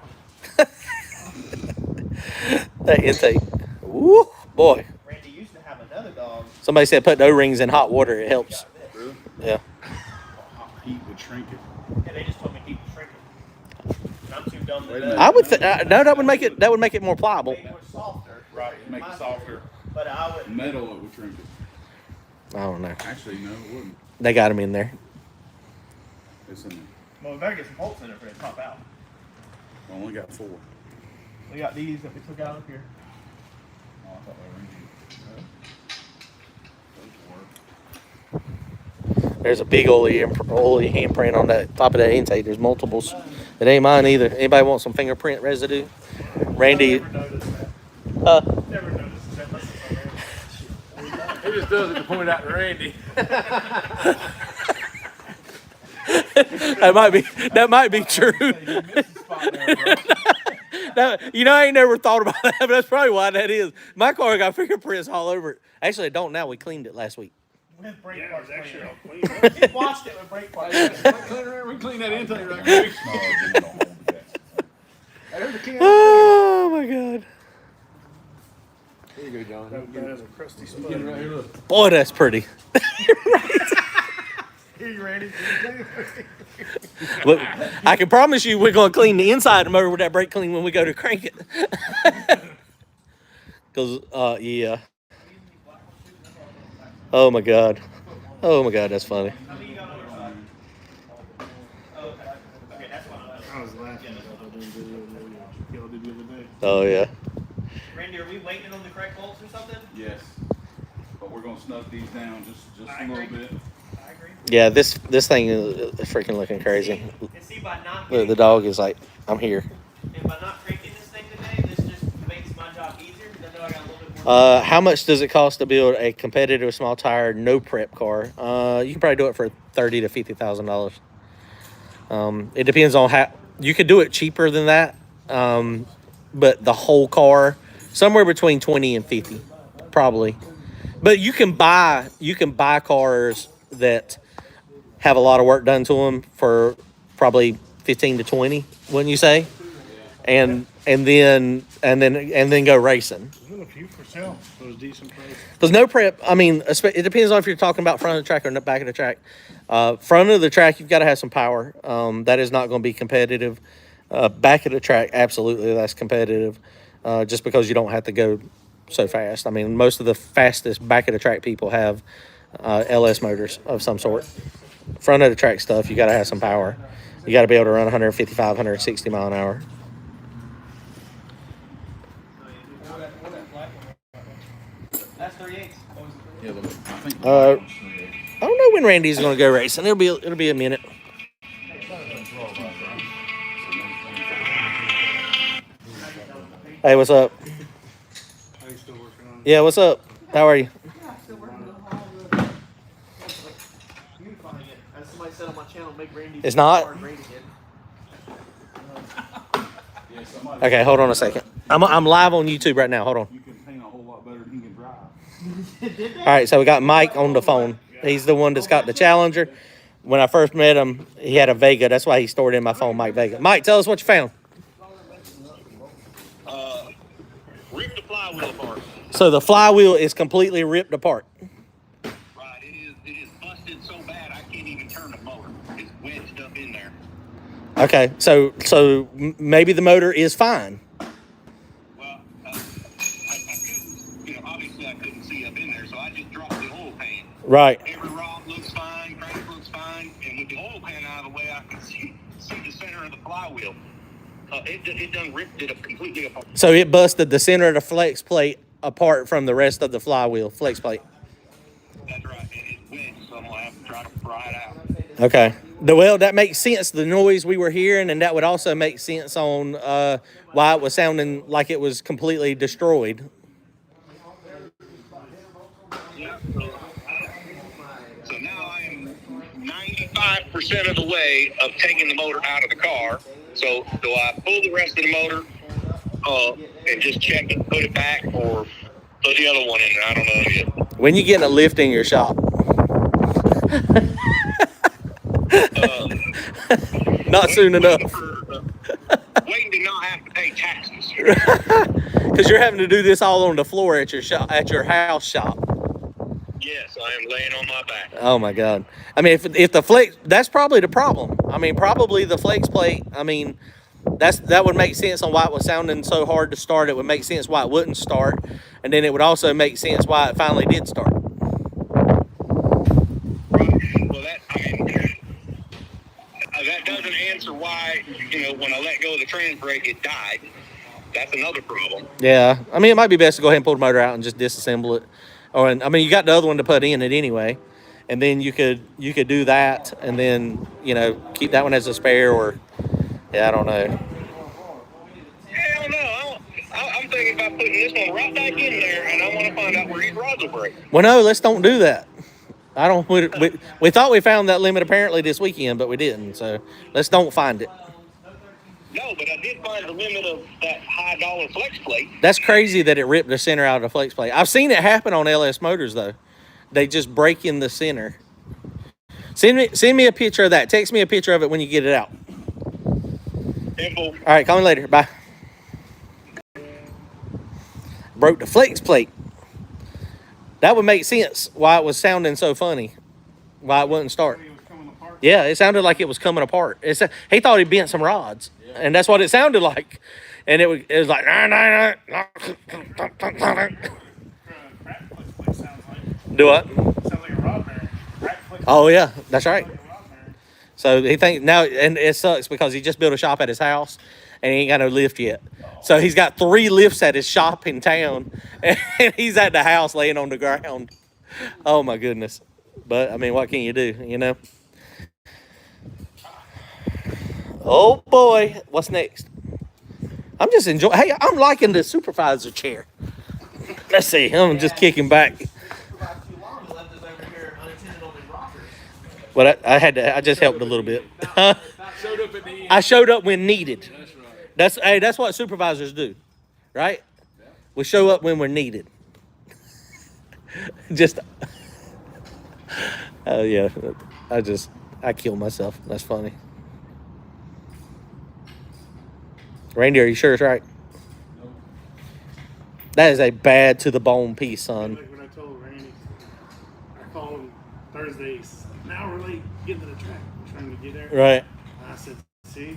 That intake. Woo, boy. Randy used to have another dog. Somebody said put O-rings in hot water. It helps. Really? Yeah. Hot heat would shrink it. And they just told me keep it shrinking. And I'm too dumb to Wait a do minute. that. I would no, that would make it more pliable. Make it more softer. Right, make it softer. But I would. Metal, it would shrink it. I don't know. Actually, no, it wouldn't. They got them in there. It's in there. Well, we better get some bolts in it for it to pop out. I only got 4. We got these that we took out up here. Oh, I thought they were in here. There's a big oily handprint on that top of that intake. There's multiples. It ain't mine either. Anybody want some fingerprint residue? Randy. Never noticed that. Never noticed that. He just does it to point out to Randy. That might be true. No, you know, I ain't never thought about that, but that's probably why that is. My car got fingerprints all over it. Actually, I don't now. We cleaned it last week. With brake Yeah, it parts was actually all clean. clean. We washed it with brake parts. We clean that intake right quick. There's the can. Oh my God. Here you go, John. That is a crusty Get it spud. right here, look. Boy, that's pretty. Here you ready? Look, I can promise you we're going to clean the inside of the motor with that brake clean when we go to crank it. Because, yeah. Oh my God. Oh my God, that's funny. How many you got on your side? Oh, okay. Okay, that's one. I was laughing about that video that y'all did the other day. Oh yeah. Randy, are we waiting on the correct bolts or something? Yes. But we're gonna snuff these down just I a little agree. bit. I agree. Yeah, this thing is freaking looking crazy. And see, by not The dog is like, I'm here. and by not cranking this thing today, this just makes my job easier because I know I got a little bit more. How much does it cost to build a competitive small tire no prep car? You can probably do it for $30,000 to $50,000. It depends on how you could do it cheaper than that. But the whole car somewhere between 20 and 50, probably. But you can buy cars that have a lot of work done to them for probably 15 to 20, wouldn't you say? And then go racing. There's been a few for sale. Those decent prices. Because no prep, I mean, it depends on if you're talking about front of the track or the back of the track. Front of the track, you've got to have some power. That is not going to be competitive. Back of the track, absolutely, that's competitive. Just because you don't have to go so fast. I mean, most of the fastest back of the track people have LS motors of some sort. Front of the track stuff, you got to have some power. You got to be able to run 155, 160 mile an hour. That's 38. Yeah, but I think I don't know when Randy's going to go racing. It'll be a minute. Hey, what's up? Are you still working on it? Yeah, what's up? How are you? As somebody said on my channel, make Randy. It's not? hard rated again. Okay, hold on a second. I'm live on YouTube right now. Hold on. you can paint a whole lot better than he can drive. All right, so we got Mike on the phone. He's the one that's got the Challenger. When I first met him, he had a Vega. That's why he stored in my phone, Mike Vega. Mike, tell us what you found. Rip the flywheel apart. So the flywheel is completely ripped apart. Right, it is busted so bad I can't even turn the motor. It's wedged up in there. Okay, so maybe the motor is fine. Well, I couldn't, obviously I couldn't see up in there, so I just dropped the oil pan. Right. Every rod looks fine, crank looks fine, and with the oil pan out of the way, I can see the center of the flywheel. It done ripped it completely apart. So it busted the center of the flex plate apart from the rest of the flywheel flex plate. That's right, and it's wedged, so I'm going to have to try to pry it out. Okay. Well, that makes sense, the noise we were hearing, and that would also make sense on why it was sounding like it was completely destroyed. Yeah. So now I am 95% of the way of taking the motor out of the car. So do I pull the rest of the motor and just check it, put it back, or Put the other one in there. I don't know yet. When you getting a lift in your shop? Not soon enough. Waiting to not have to pay taxes. Because you're having to do this all on the floor at your shop, at your house shop. Yes, I am laying on my back. Oh my God. I mean, if the flex, that's probably the problem. I mean, probably the flex plate. I mean, that would make sense on why it was sounding so hard to start. It would make sense why it wouldn't start, and then it would also make sense why it finally did start. Well, that doesn't answer why, when I let go of the trans brake, it died. That's another problem. Yeah, I mean, it might be best to go ahead and pull the motor out and just disassemble it. I mean, you got the other one to put in it anyway, and then you could do that, and then keep that one as a spare, or I don't know. Hell no, I'm thinking about putting this one right back in there, and I want to find out where these rods will break. Well, no, let's don't do that. I don't. We thought we found that limit apparently this weekend, but we didn't. So let's don't find it. No, but I did find the limit of that high dollar flex plate. That's crazy that it ripped the center out of the flex plate. I've seen it happen on LS motors though. They just break in the center. Send me a picture of that. Text me a picture of it when you get it out. Simple. All right, call me later. Bye. Broke the flex plate. That would make sense why it was sounding so funny. Why it wouldn't start. Yeah, it sounded like it was coming apart. He thought he bent some rods, and that's what it sounded like. And it was like, nah. Do what? Sounds like a rod bearing. Oh yeah, that's right. So he thinks now, and it sucks because he just built a shop at his house, and he ain't got no lift yet. So he's got 3 lifts at his shop in town, and he's at the house laying on the ground. Oh my goodness! But I mean, what can you do? Oh boy, what's next? I'm just enjoying. Hey, I'm liking the supervisor chair. Let's see. I'm just kicking back. But I just helped a little bit. I showed up when needed. That's what supervisors do, right? We show up when we're needed. Oh yeah, I kill myself. That's funny. Randy, are you sure it's right? That is a bad to the bone piece, son. Like when I told Randy, I called him Thursdays. Now we're late getting to the track. We're trying to get there. Right. And I said, see?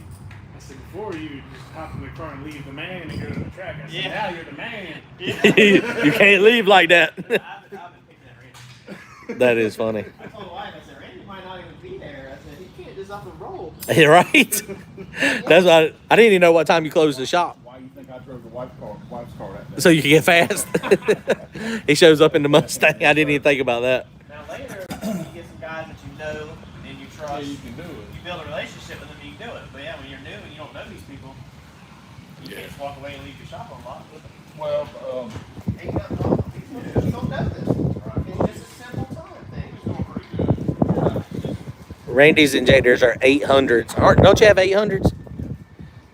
I said, before you just hop in the car and leave the man and go to the track. I said, now you're the man. You can't leave like that. I've been picking that Randy. That is funny. I told the wife, I said, Randy might not even be there. I said, he can't just up and roll. Right? That's why I didn't even know what time you closed the shop. Why do you think I drove the wife's car that day? So you can get fast. He shows up in the Mustang. I didn't even think about that. Now later, you get some guys that you know and you trust. Yeah, you can do it. You build a relationship with them, you can do it. But yeah, when you're new and you don't know these people, you can't just walk away and leave your shop unlocked. Well, Ain't nothing wrong. People don't know this. It's just a simple time thing. Randy's and Jaders are 800s. Don't you have 800s?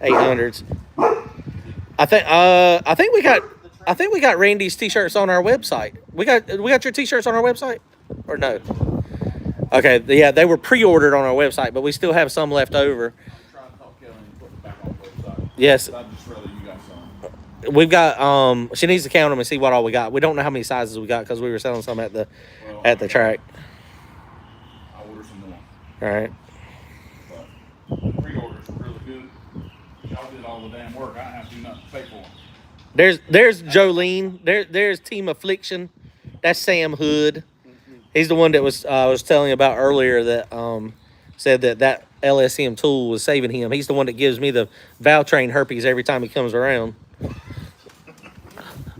800s. I think we got Randy's t-shirts on our website. We got your t-shirts on our website, or no? Okay, yeah, they were pre-ordered on our website, but we still have some left over. trying to talk Kelly and put it back on the website. Yes, I'd just rather you got some. we've got. She needs to count them and see what all we got. We don't know how many sizes we got because we were selling some at the track. I'll order some more. All right. But pre-orders were really good. Y'all did all the damn work. I didn't have to do nothing to pay for them. There's Jolene. There's Team Affliction. That's Sam Hood. He's the one that I was telling you about earlier that said that LSM tool was saving him. He's the one that gives me the Valtrain herpes every time he comes around.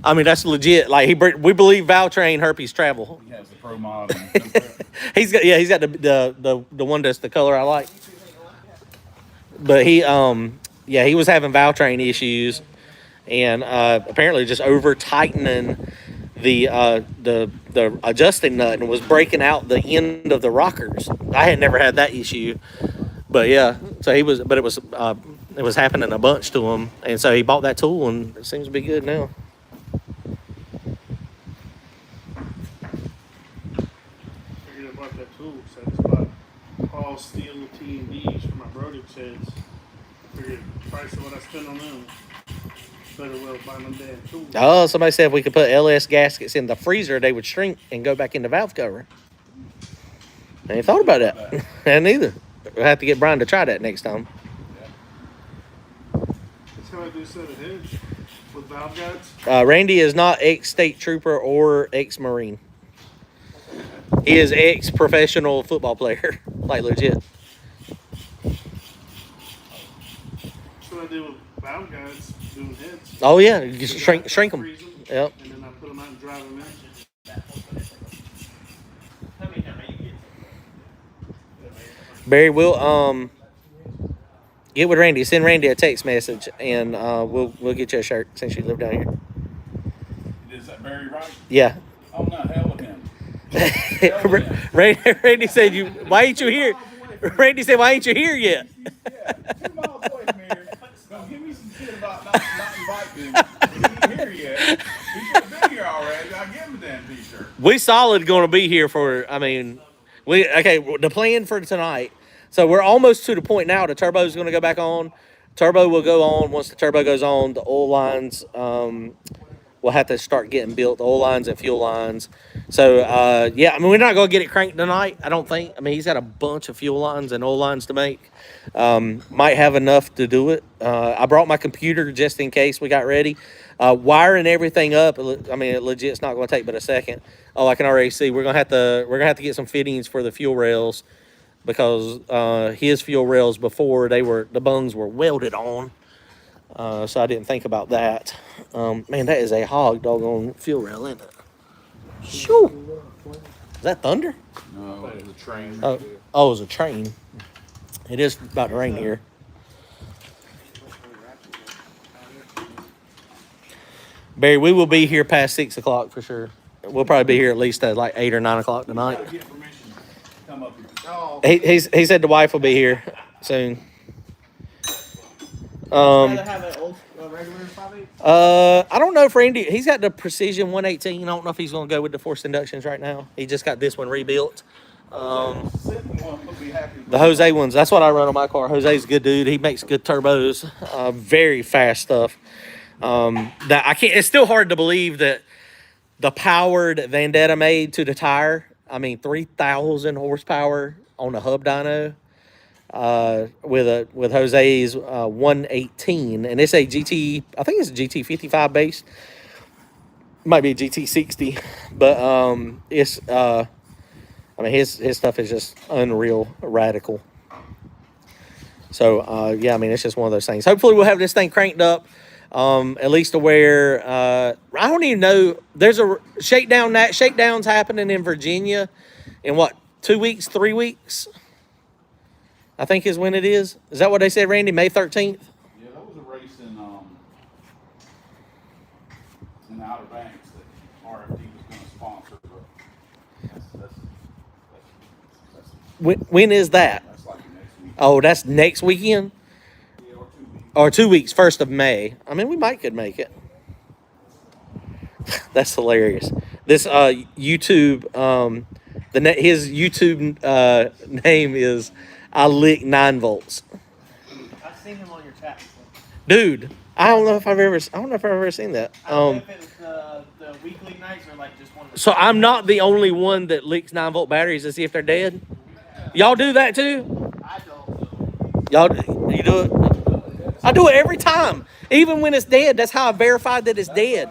I mean, that's legit. Like we believe Valtrain herpes travel. He has the Pro Mod. And He's got the one that's the color I like. But he was having Valtrain issues, and apparently just over tightening the adjusting nut and was breaking out the end of the rockers. I had never had that issue, but yeah. So it was happening a bunch to him, and so he bought that tool, and it seems to be good now. Figured the price of what I spent on them. Better well buy them damn tools. Oh, somebody said if we could put LS gaskets in the freezer, they would shrink and go back in the valve cover. I ain't thought about that. And neither. We'll have to get Brian to try that next time. That's how I do set of heads with valve guides. Randy is not ex-state trooper or ex-marine. He is ex-professional football player, like legit. That's what I do with valve guides, doing heads. Oh yeah, you just shrink them. Freeze them. Yep. And then I put them out and drive them in. Barry, we'll get with Randy. Send Randy a text message, and we'll get you a shirt since you live down here. Is that Barry right? Yeah. Oh no, hell with him. Randy said, why ain't you here? Randy said, why ain't you here yet? Yeah, 2 miles away from here. Don't give me some shit about not inviting him. He ain't here yet. He should have been here already. I give him a damn t-shirt. We solid going to be here for, the plan for tonight. So we're almost to the point now. The turbo's going to go back on. Turbo will go on. Once the turbo goes on, the oil lines will have to start getting built, the oil lines and fuel lines. So, we're not going to get it cranked tonight, I don't think. I mean, he's got a bunch of fuel lines and oil lines to make. Might have enough to do it. I brought my computer just in case we got ready. Wiring everything up, I mean, it legit's not going to take but a second. Oh, I can already see we're going to have to get some fittings for the fuel rails, because his fuel rails before, the bungs were welded on. So I didn't think about that. Man, that is a hog doggone fuel rail, isn't it? Shoo! Is that thunder? No, it was a train. Oh, it was a train. It is about to rain here. Barry, we will be here past 6 o'clock for sure. We'll probably be here at least at like 8 or 9 o'clock tonight. Get permission to come up here. Oh, He said the wife will be here soon. Rather have an old regular 5.8? I don't know if Randy, he's got the Precision 118. I don't know if he's going to go with the forced inductions right now. He just got this one rebuilt. The Jose ones, that's what I run on my car. Jose's a good dude. He makes good turbos, very fast stuff. It's still hard to believe that the power that Vendetta made to the tire, 3,000 horsepower on a hub dyno, with Jose's 118, and it's a GT. I think it's a GT 55 base. Might be a GT 60, but it's his stuff is just unreal radical. So it's just one of those things. Hopefully we'll have this thing cranked up, at least to where I don't even know. There's a shakedown. That shakedown's happening in Virginia in what, 2 weeks, 3 weeks? I think is when it is. Is that what they said, Randy? May 13th? Yeah, that was a race in the Outer Banks that RFD was going to sponsor. But When is that? that's like next week. Oh, that's next weekend? Yeah, or 2 weeks. Or 2 weeks, 1st of May. We might could make it. That's hilarious. This YouTube, his YouTube name is I Lick 9 volts. I've seen him on your chat. Dude, I don't know if I've ever seen that. I don't know if it was the weekly nights or like just one of the. So I'm not the only one that licks 9-volt batteries to see if they're dead. Y'all do that too? I don't. You do it? I do it every time. Even when it's dead, that's how I verified that it's dead.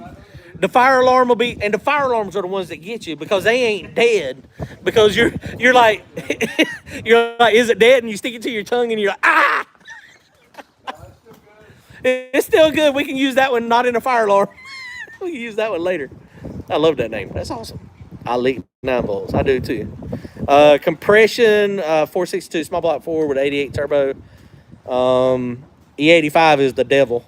The fire alarm will be, and the fire alarms are the ones that get you because they ain't dead. Because you're like, is it dead? And you stick it to your tongue and you're like, ah! It's still good. We can use that one, not in a fire alarm. We can use that one later. I love that name. That's awesome. I leak 9 volts. I do too. Compression, 462 small block 4 with 88 turbo. E85 is the devil.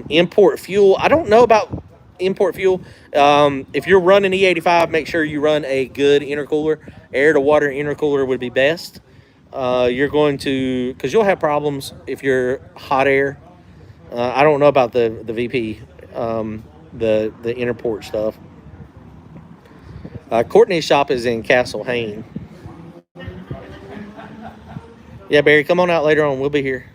Import fuel. I don't know about import fuel. If you're running E85, make sure you run a good intercooler. Air to water intercooler would be best. You're going to, because you'll have problems if you're hot air. I don't know about the VP, the interport stuff. Courtney's shop is in Castle Hayne. Yeah, Barry, come on out later on. We'll be here.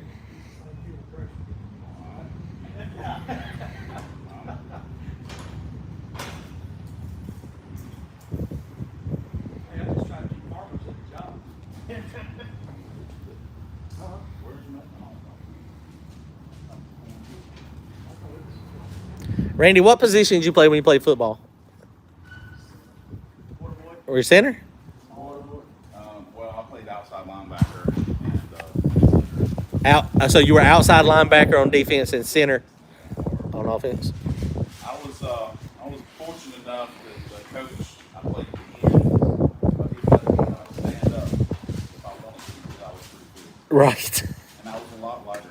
Randy, what position did you play when you played football? Were you center? Well, I played outside linebacker. So you were outside linebacker on defense and center on offense. I was fortunate enough that the coach I played at the end, but he let me stand up if I wanted to because I was pretty big. Right. And I was a lot lighter.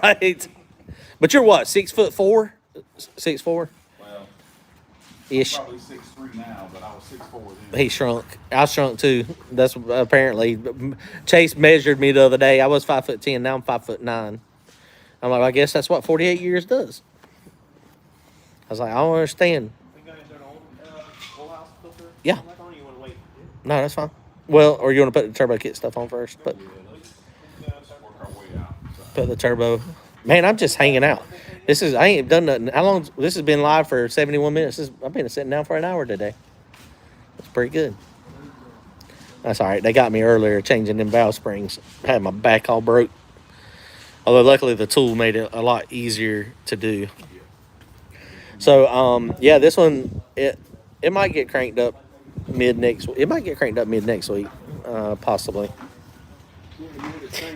Right. But you're what, 6'4"? 6'4"? Well, Ish. probably 6'3" now, but I was 6'4" then. He shrunk. I shrunk too. That's apparently. Chase measured me the other day. I was 5'10". Now I'm 5'9". I'm like, I guess that's what 48 years does. I was like, I don't understand. Yeah. No, that's fine. Well, or you want to put the turbo kit stuff on first? But Let's work our way out. So. put the turbo. Man, I'm just hanging out. I ain't done nothing. How long? This has been live for 71 minutes. I've been sitting down for an hour today. That's pretty good. That's all right. They got me earlier changing them valve springs. I had my back all broke. Although luckily the tool made it a lot easier to do. So yeah, this one it might get cranked up mid next week, possibly.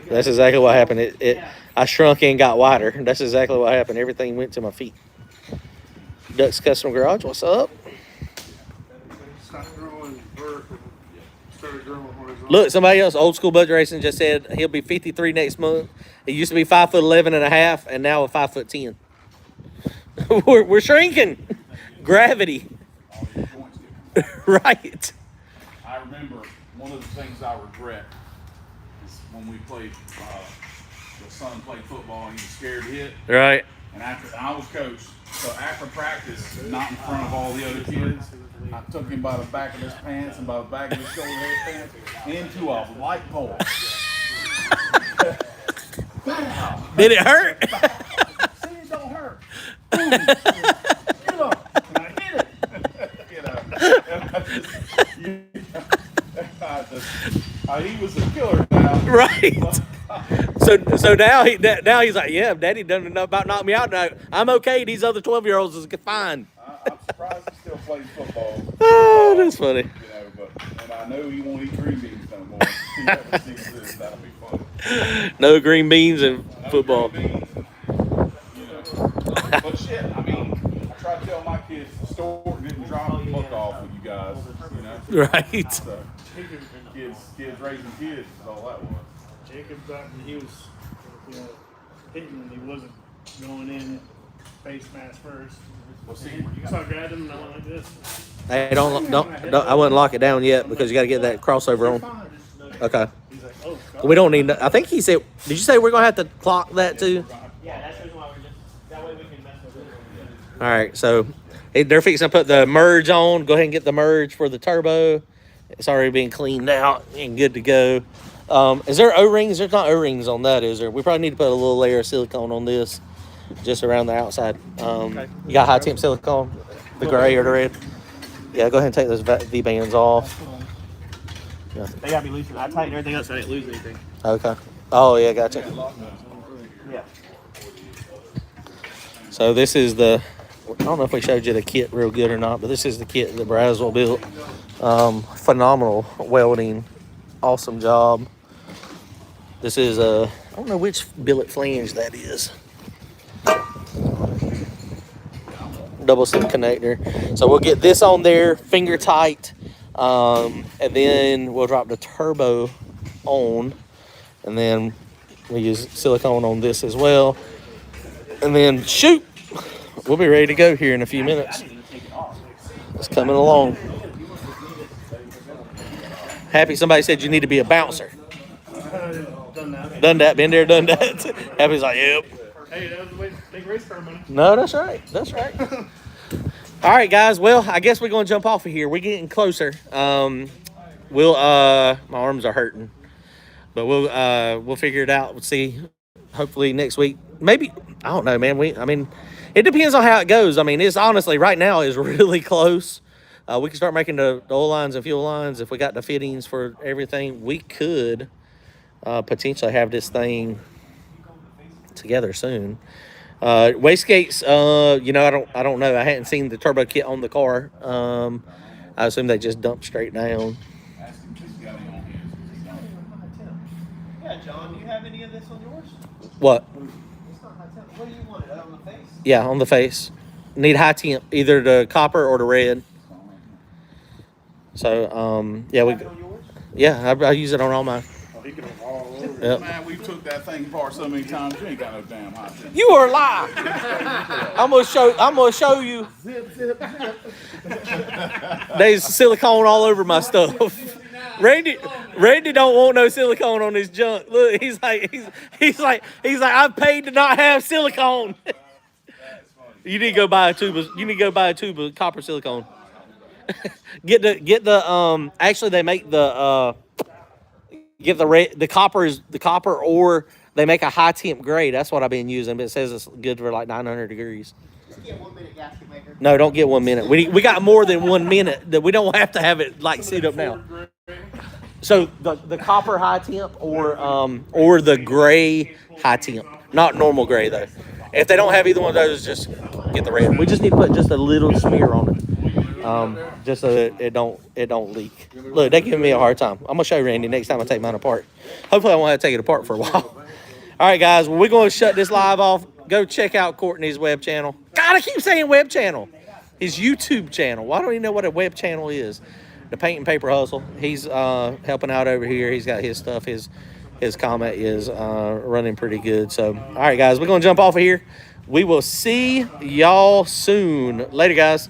That's exactly what happened. I shrunk and got wider. That's exactly what happened. Everything went to my feet. Duck's Custom Garage, what's up? Stopped growing vertical. Started growing horizontal. Look, somebody else, Old School Budget Racing, just said he'll be 53 next month. He used to be 5'11.5", and now a 5'10". we're shrinking. Gravity. All your joints get Right. I remember one of the things I regret is when we played, the son played football, he was scared to hit. Right. And I was coach, so after practice, not in front of all the other kids, I took him by the back of his pants and by the back of his shoulder pants into a light pole. Did it hurt? See, it don't hurt. Get up. And I hit it. He was a killer now. Right. So now he's like, yeah, Daddy done enough about knock me out now. I'm okay. These other 12-year-olds is fine. I'm surprised he still plays football. Oh, that's funny. And I know he won't eat green beans no more. He never sees this. That'll be fun. No green beans and football. Green beans and, but shit, I mean, I try to tell my kids the store didn't drop the book off with you guys. Right. So, kids raising kids is all that was. Jacob thought he was, hitting and he wasn't going in face mask first. Well, see, So I grabbed him and I went like this. Hey, don't. I wouldn't lock it down yet because you got to get that crossover on. Okay. He's like, oh, God. We don't need. I think he said. Did you say we're gonna have to clock that too? Yeah, that's the reason why we're just, that way we can mess with it. All right. So they're fixing to put the merge on. Go ahead and get the merge for the turbo. It's already been cleaned out and good to go. Is there O-rings? There's not O-rings on that, is there? We probably need to put a little layer of silicone on this, just around the outside. You got high temp silicone, the gray or the red? Yeah, go ahead and take those V-bands off. Yeah. They gotta be loosened. I tightened everything up so I didn't lose anything. Okay. Oh, yeah, gotcha. Yeah. So this is I don't know if we showed you the kit real good or not, but this is the kit that Braswell built. Phenomenal welding. Awesome job. This is I don't know which billet flange that is. Double SIM connector. So we'll get this on there, finger tight, and then we'll drop the turbo on, and then we use silicone on this as well, and then shoot, we'll be ready to go here in a few minutes. It's coming along. Happy somebody said you need to be a bouncer. Done that, been there, done that. Happy's like, yep. Hey, that was the big race car money. No, that's right. That's right. All right, guys. Well, I guess we're going to jump off of here. We're getting closer. My arms are hurting. But we'll figure it out. We'll see. Hopefully next week. Maybe I don't know, man. I mean, it depends on how it goes. I mean, it's honestly right now is really close. We can start making the oil lines and fuel lines if we got the fittings for everything. We could potentially have this thing together soon. Wastegates, I don't know. I hadn't seen the turbo kit on the car. I assume they just dump straight down. Ask him if he's got any on his. Yeah, John, do you have any of this on yours? What? It's not high temp. What do you want it on the face? Yeah, on the face. Need high temp, either the copper or the red. So, yeah, Have it on yours? yeah, I use it on all my. Yep. Man, we took that thing apart so many times, you ain't got no damn hot temp. You are lying. I'm gonna show you. There's silicone all over my stuff. Randy don't want no silicone on his junk. Look, he's like, I've paid to not have silicone. You need to go buy a tube of copper silicone. Get the actually they make the get the copper or they make a high temp grade. That's what I've been using, but it says it's good for like 900 degrees. Just get 1 minute gasket maker. No, don't get 1 minute. We got more than 1 minute that we don't have to have it like set up now. So the copper high temp or the gray high temp, not normal gray though. If they don't have either one of those, just get the red. We just need to put just a little smear on it, just so that it don't leak. Look, they giving me a hard time. I'm gonna show Randy next time I take mine apart. Hopefully, I won't have to take it apart for a while. All right, guys. Well, we're going to shut this live off. Go check out Courtney's web channel. God, I keep saying web channel. His YouTube channel. Why don't you know what a web channel is? The Paint and Paper Hustle. He's helping out over here. He's got his stuff. His comment is running pretty good. So, all right, guys. We're going to jump off of here. We will see y'all soon. Later, guys.